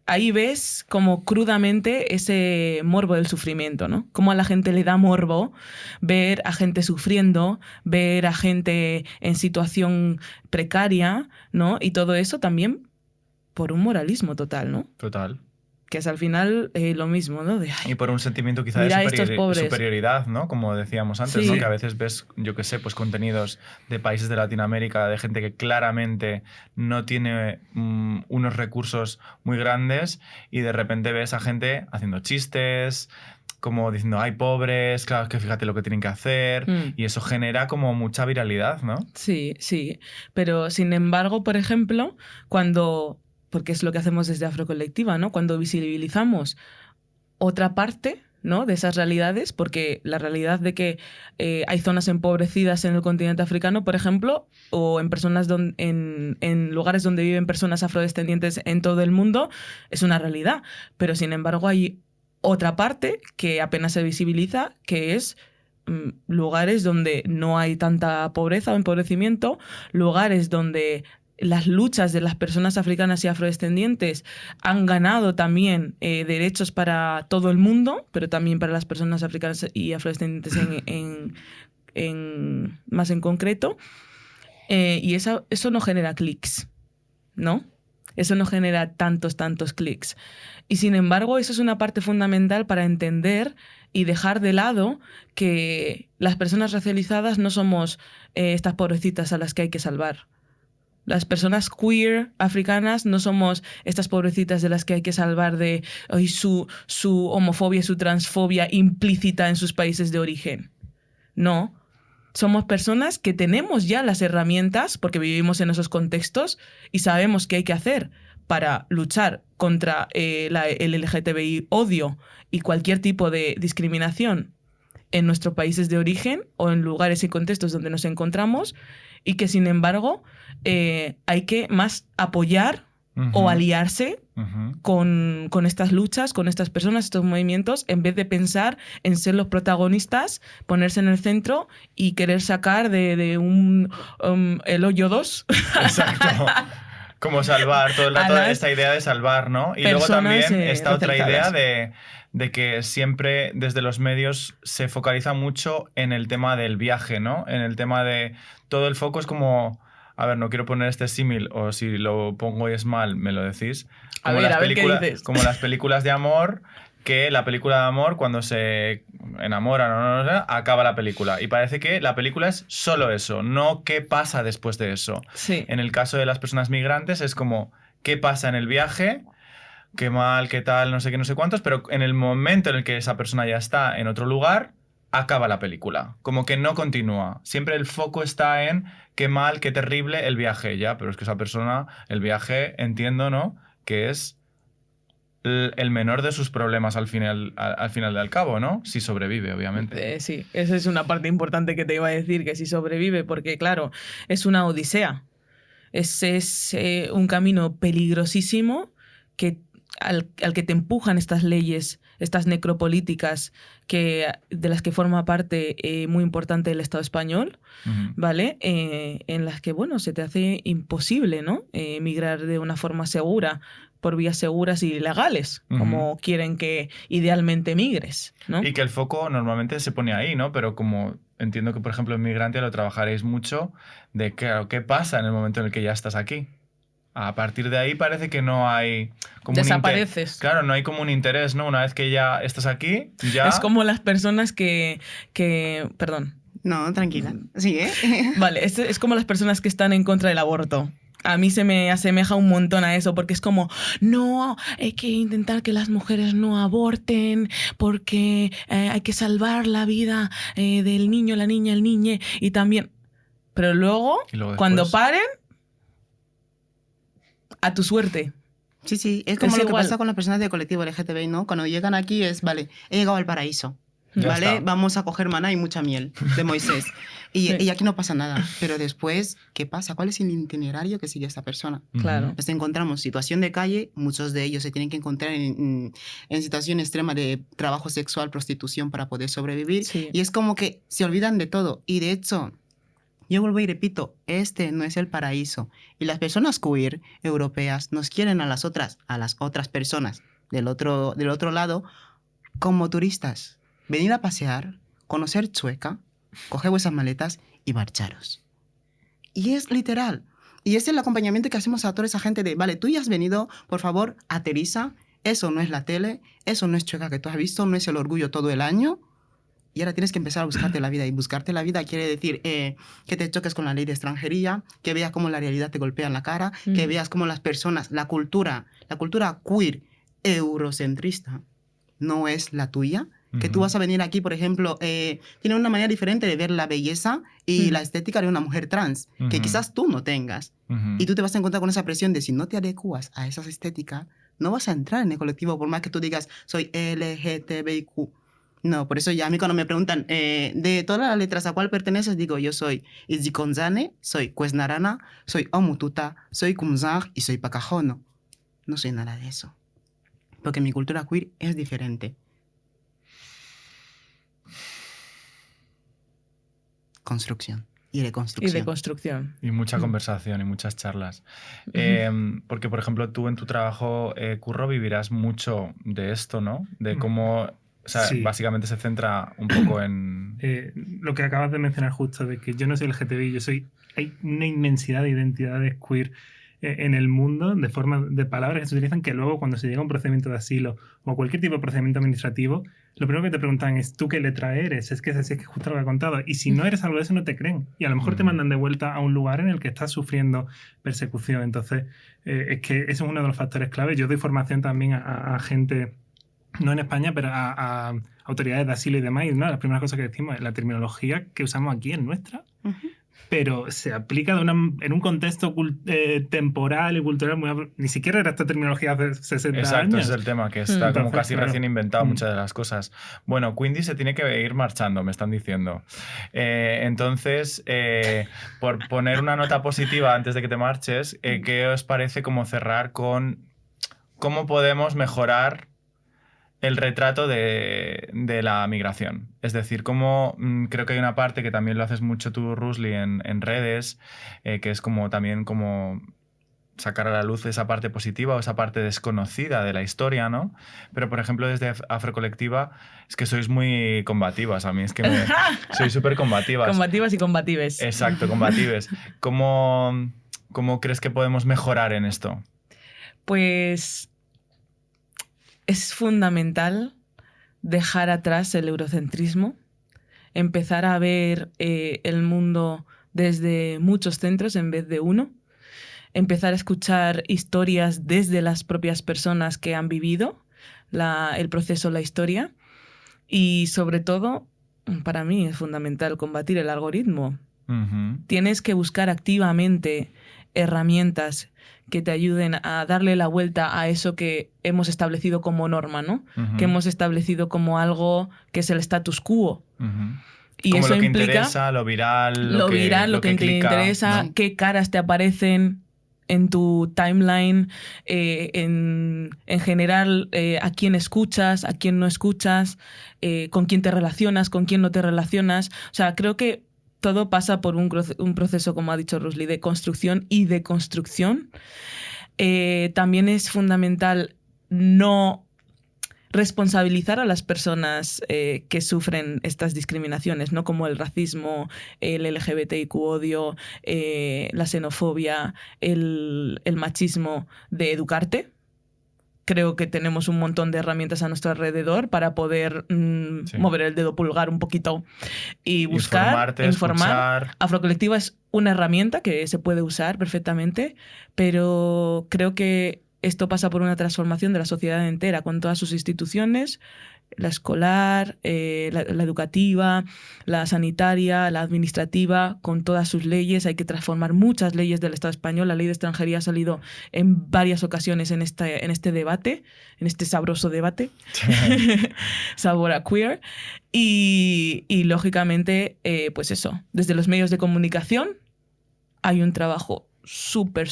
S2: Ahí ves como crudamente ese morbo del sufrimiento, ¿no? Cómo a la gente le da morbo ver a gente sufriendo, ver a gente en situación precaria, ¿no? Y todo eso también por un moralismo total, ¿no?
S1: Total.
S2: Que es al final lo mismo, ¿no? De, ay,
S1: Y por un sentimiento quizá
S2: mira
S1: de
S2: estos pobres.
S1: superioridad, ¿no? Como decíamos antes,
S2: Sí.
S1: ¿no? Que a veces ves, yo qué sé, pues contenidos de países de Latinoamérica, de gente que claramente no tiene unos recursos muy grandes, y de repente ves a gente haciendo chistes, como diciendo, ay, pobres, claro, que fíjate lo que tienen que hacer, y eso genera como mucha viralidad, ¿no?
S2: Sí, sí. Pero sin embargo, por ejemplo, porque es lo que hacemos desde Afrocolectiva, ¿no? Cuando visibilizamos otra parte, ¿no? De esas realidades, porque la realidad de que hay zonas empobrecidas en el continente africano, por ejemplo, o en personas en lugares donde viven personas afrodescendientes en todo el mundo, es una realidad. Pero sin embargo hay otra parte que apenas se visibiliza, que es lugares donde no hay tanta pobreza o empobrecimiento, lugares donde las luchas de las personas africanas y afrodescendientes han ganado también derechos para todo el mundo, pero también para las personas africanas y afrodescendientes más en concreto. Y eso no genera clics, ¿no? Eso no genera tantos clics. Y sin embargo, eso es una parte fundamental para entender y dejar de lado que las personas racializadas no somos estas pobrecitas a las que hay que salvar. Las personas queer africanas no somos estas pobrecitas de las que hay que salvar de su homofobia, su transfobia implícita en sus países de origen. No. Somos personas que tenemos ya las herramientas, porque vivimos en esos contextos, y sabemos qué hay que hacer para luchar contra el LGTBI odio y cualquier tipo de discriminación en nuestros países de origen o en lugares y contextos donde nos encontramos, y que sin embargo hay que más apoyar o aliarse con estas luchas, con estas personas, estos movimientos, en vez de pensar en ser los protagonistas, ponerse en el centro y querer sacar de el hoyo 2.
S1: Exacto. Como salvar, todo el rato esta idea de salvar, ¿no? Y luego también esta otra idea de que siempre desde los medios se focaliza mucho en el tema del viaje, ¿no? En el tema de todo el foco es como, a ver, no quiero poner este símil, o si lo pongo y es mal, me lo decís. Como
S2: a ver qué dices.
S1: Como las películas de amor, que la película de amor, cuando se enamoran o no, acaba la película. Y parece que la película es solo eso, no qué pasa después de eso.
S2: Sí.
S1: En el caso de las personas migrantes es como, ¿qué pasa en el viaje? Qué mal, qué tal, no sé qué, no sé cuántos, pero en el momento en el que esa persona ya está en otro lugar, acaba la película. Como que no continúa. Siempre el foco está en qué mal, qué terrible el viaje, ya, pero es que esa persona, el viaje, entiendo, ¿no? Que es el menor de sus problemas al final y al cabo, ¿no? Si sobrevive, obviamente.
S2: Sí, esa es una parte importante que te iba a decir, que si sobrevive, porque claro, es una odisea. Es un camino peligrosísimo al que te empujan estas leyes, estas necropolíticas de las que forma parte muy importante el Estado español, ¿vale? En las que, bueno, se te hace imposible, ¿no? Migrar de una forma segura, por vías seguras y legales, como quieren que idealmente migres, ¿no?
S1: Y que el foco normalmente se pone ahí, ¿no? Pero como entiendo que, por ejemplo, en Migrante lo trabajaréis mucho, de claro, qué pasa en el momento en el que ya estás aquí. A partir de ahí parece que no hay como
S2: desapareces.
S1: Claro, no hay como un interés, ¿no? Una vez que ya estás aquí, ya...
S2: Es como las personas que... Perdón.
S3: No, tranquila. Sigue.
S2: Vale, es como las personas que están en contra del aborto. A mí se me asemeja un montón a eso, porque es como, no, hay que intentar que las mujeres no aborten, porque hay que salvar la vida del niño, la niña, el niñe, y también... Pero luego cuando paren, a tu suerte.
S3: Sí, sí, es como lo que pasa con las personas del colectivo LGTBI, ¿no? Cuando llegan aquí es, vale, he llegado al paraíso, ¿vale? Vamos a coger maná y mucha miel de Moisés. Y aquí no pasa nada. Pero después, ¿qué pasa? ¿Cuál es el itinerario que sigue esta persona?
S2: Claro.
S3: Nos encontramos situación de calle, muchos de ellos se tienen que encontrar en situación extrema de trabajo sexual, prostitución para poder sobrevivir.
S2: Sí.
S3: Y es como que se olvidan de todo. Y de hecho... Yo vuelvo y repito, este no es el paraíso. Y las personas queer europeas nos quieren a las otras personas del otro lado como turistas. Venid a pasear, conocer Chueca, coger vuestras maletas y marcharos. Y es literal. Y es el acompañamiento que hacemos a toda esa gente de, vale, tú ya has venido, por favor, aterriza. Eso no es la tele, eso no es Chueca que tú has visto, no es el orgullo todo el año. Y ahora tienes que empezar a buscarte la vida. Y buscarte la vida quiere decir que te choques con la ley de extranjería, que veas cómo la realidad te golpea en la cara, que veas cómo las personas, la cultura queer eurocentrista no es la tuya. Que tú vas a venir aquí, por ejemplo, tiene una manera diferente de ver la belleza y la estética de una mujer trans, que quizás tú no tengas. Y tú te vas a encontrar con esa presión de si no te adecuas a esas estéticas, no vas a entrar en el colectivo, por más que tú digas, soy LGTBIQ. No, por eso ya a mí cuando me preguntan de todas las letras a cuál perteneces, digo, yo soy Izdikonzane, soy Cuesnarana, soy Omututa, soy Kumzang y soy Pacajono. No soy nada de eso. Porque mi cultura queer es diferente. Construcción y
S2: Y
S3: deconstrucción.
S2: de construcción.
S1: Y mucha conversación y muchas charlas. Porque, por ejemplo, tú en tu trabajo, Curro, vivirás mucho de esto, ¿no? De cómo... O sea,
S4: Sí.
S1: básicamente se centra un poco en...
S4: Lo que acabas de mencionar justo, de que yo no soy LGTBI, hay una inmensidad de identidades queer en el mundo, de forma de palabras que se utilizan, que luego cuando se llega a un procedimiento de asilo o cualquier tipo de procedimiento administrativo, lo primero que te preguntan es ¿tú qué letra eres? Es que es así, es que justo lo que he contado. Y si no eres algo de eso, no te creen. Y a lo mejor te mandan de vuelta a un lugar en el que estás sufriendo persecución. Entonces, es que eso es uno de los factores clave. Yo doy formación también a gente, no en España, pero a autoridades de asilo y demás. Y una de las primeras cosas que decimos es la terminología que usamos aquí es nuestra. Pero se aplica en un contexto temporal y cultural muy... Ni siquiera era esta terminología hace 60
S1: Exacto,
S4: años.
S1: ese es el tema, que está como
S4: Entonces,
S1: casi
S4: claro.
S1: recién inventado muchas de las cosas. Bueno, Quindi se tiene que ir marchando, me están diciendo. Entonces, por poner una nota positiva antes de que te marches, ¿qué os parece como cerrar con cómo podemos mejorar el retrato de la migración? Es decir, cómo creo que hay una parte que también lo haces mucho tú, Rusli, en redes, que es como también como sacar a la luz esa parte positiva o esa parte desconocida de la historia, ¿no? Pero, por ejemplo, desde Afrocolectiva es que sois muy combativas. A mí es que sois súper combativas.
S2: Combativas y combatives.
S1: Exacto, combatives. ¿Cómo crees que podemos mejorar en esto?
S2: Pues es fundamental dejar atrás el eurocentrismo, empezar a ver el mundo desde muchos centros en vez de uno, empezar a escuchar historias desde las propias personas que han vivido el proceso, la historia, y sobre todo, para mí es fundamental combatir el algoritmo. Tienes que buscar activamente herramientas que te ayuden a darle la vuelta a eso que hemos establecido como norma, ¿no? Que hemos establecido como algo que es el status quo. Y
S1: como
S2: eso
S1: lo que
S2: implica
S1: interesa, lo viral,
S2: lo que te
S1: clica,
S2: interesa,
S1: ¿no?
S2: qué caras te aparecen en tu timeline, en general, a quién escuchas, a quién no escuchas, con quién te relacionas, con quién no te relacionas. O sea, creo que todo pasa por un proceso, como ha dicho Rusli, de construcción y de construcción. También es fundamental no responsabilizar a las personas que sufren estas discriminaciones, ¿no? Como el racismo, el LGBTIQ odio, la xenofobia, el machismo, de educarte. Creo que tenemos un montón de herramientas a nuestro alrededor para poder mover el dedo pulgar un poquito y buscar, informar.
S1: Escuchar.
S2: Afrocolectiva es una herramienta que se puede usar perfectamente, pero creo que esto pasa por una transformación de la sociedad entera, con todas sus instituciones, la escolar, la educativa, la sanitaria, la administrativa, con todas sus leyes. Hay que transformar muchas leyes del Estado español. La ley de extranjería ha salido en varias ocasiones en este debate, en este sabroso debate, sabor a queer. Y lógicamente, pues eso, desde los medios de comunicación hay un trabajo súper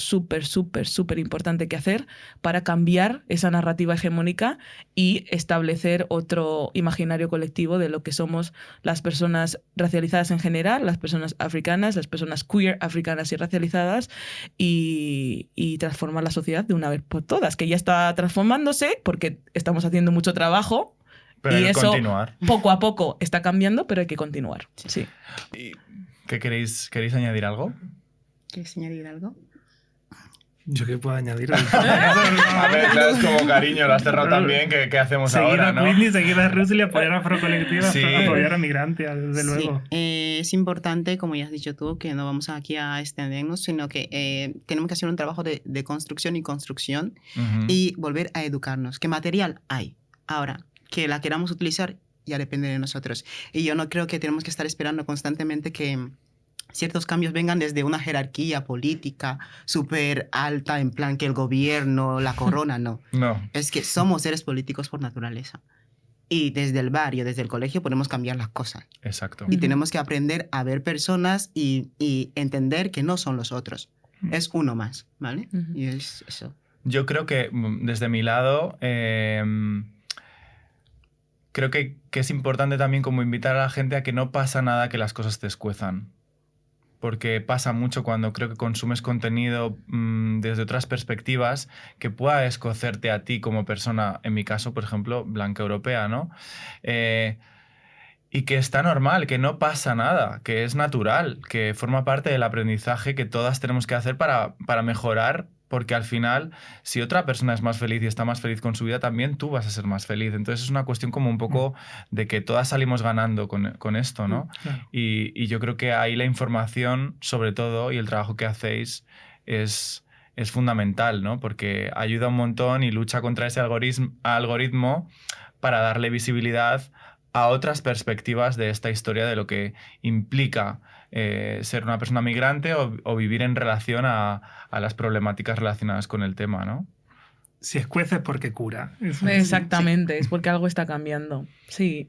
S2: importante que hacer para cambiar esa narrativa hegemónica y establecer otro imaginario colectivo de lo que somos las personas racializadas en general, las personas africanas, las personas queer africanas y racializadas, y transformar la sociedad de una vez por todas, que ya está transformándose porque estamos haciendo mucho trabajo.
S1: Pero
S2: y eso
S1: continuar.
S2: Poco a poco está cambiando, pero hay que continuar. Sí.
S1: ¿Qué queréis añadir algo?
S3: ¿Quieres añadir algo?
S4: ¿Yo qué puedo añadir?
S1: A ver, claro, es como cariño, lo has cerrado también, ¿qué hacemos ahora, no?
S4: Seguir a Rusli, apoyar a Afrocolectiva,
S1: Sí.
S4: apoyar a Migrantia, desde luego.
S3: Es importante, como ya has dicho tú, que no vamos aquí a extendernos, sino que tenemos que hacer un trabajo de construcción y construcción y volver a educarnos. ¿Qué material hay? Ahora, que la queramos utilizar ya depende de nosotros. Y yo no creo que tenemos que estar esperando constantemente que ciertos cambios vengan desde una jerarquía política súper alta, en plan que el gobierno, la corona, no.
S1: No.
S3: Es que somos seres políticos por naturaleza. Y desde el barrio, desde el colegio, podemos cambiar las cosas.
S1: Exacto.
S3: Y tenemos que aprender a ver personas y entender que no son los otros. Es uno más, ¿vale? Y es eso.
S1: Yo creo que desde mi lado, creo que es importante también como invitar a la gente a que no pasa nada que las cosas te escuezan. Porque pasa mucho cuando creo que consumes contenido desde otras perspectivas que pueda escocerte a ti como persona, en mi caso, por ejemplo, blanca europea, ¿no? Y que está normal, que no pasa nada, que es natural, que forma parte del aprendizaje que todas tenemos que hacer para mejorar, porque al final, si otra persona es más feliz y está más feliz con su vida, también tú vas a ser más feliz. Entonces es una cuestión como un poco de que todas salimos ganando con esto, ¿no?
S4: Claro.
S1: Y yo creo que ahí la información, sobre todo, y el trabajo que hacéis es fundamental, ¿no? Porque ayuda un montón y lucha contra ese algoritmo para darle visibilidad a otras perspectivas de esta historia de lo que implica ser una persona migrante o vivir en relación a las problemáticas relacionadas con el tema, ¿no?
S4: Si escuece es porque cura.
S2: Exactamente, es porque algo está cambiando. Sí.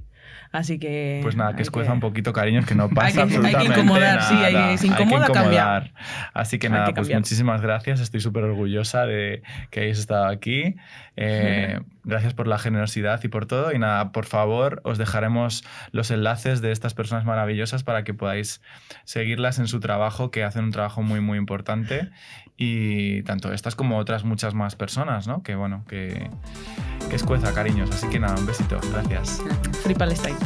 S2: Así que...
S1: Pues nada, que escueza un poquito, cariños, que no pasa absolutamente
S2: hay que incomodar,
S1: nada.
S2: se incomoda cambiar.
S1: Así que nada, pues muchísimas gracias. Estoy súper orgullosa de que hayáis estado aquí. Gracias por la generosidad y por todo. Y nada, por favor, os dejaremos los enlaces de estas personas maravillosas para que podáis seguirlas en su trabajo, que hacen un trabajo muy, muy importante. Y tanto estas como otras muchas más personas, ¿no? Que bueno, que escueza, cariños. Así que nada, un besito. Gracias.
S2: Free Palestine.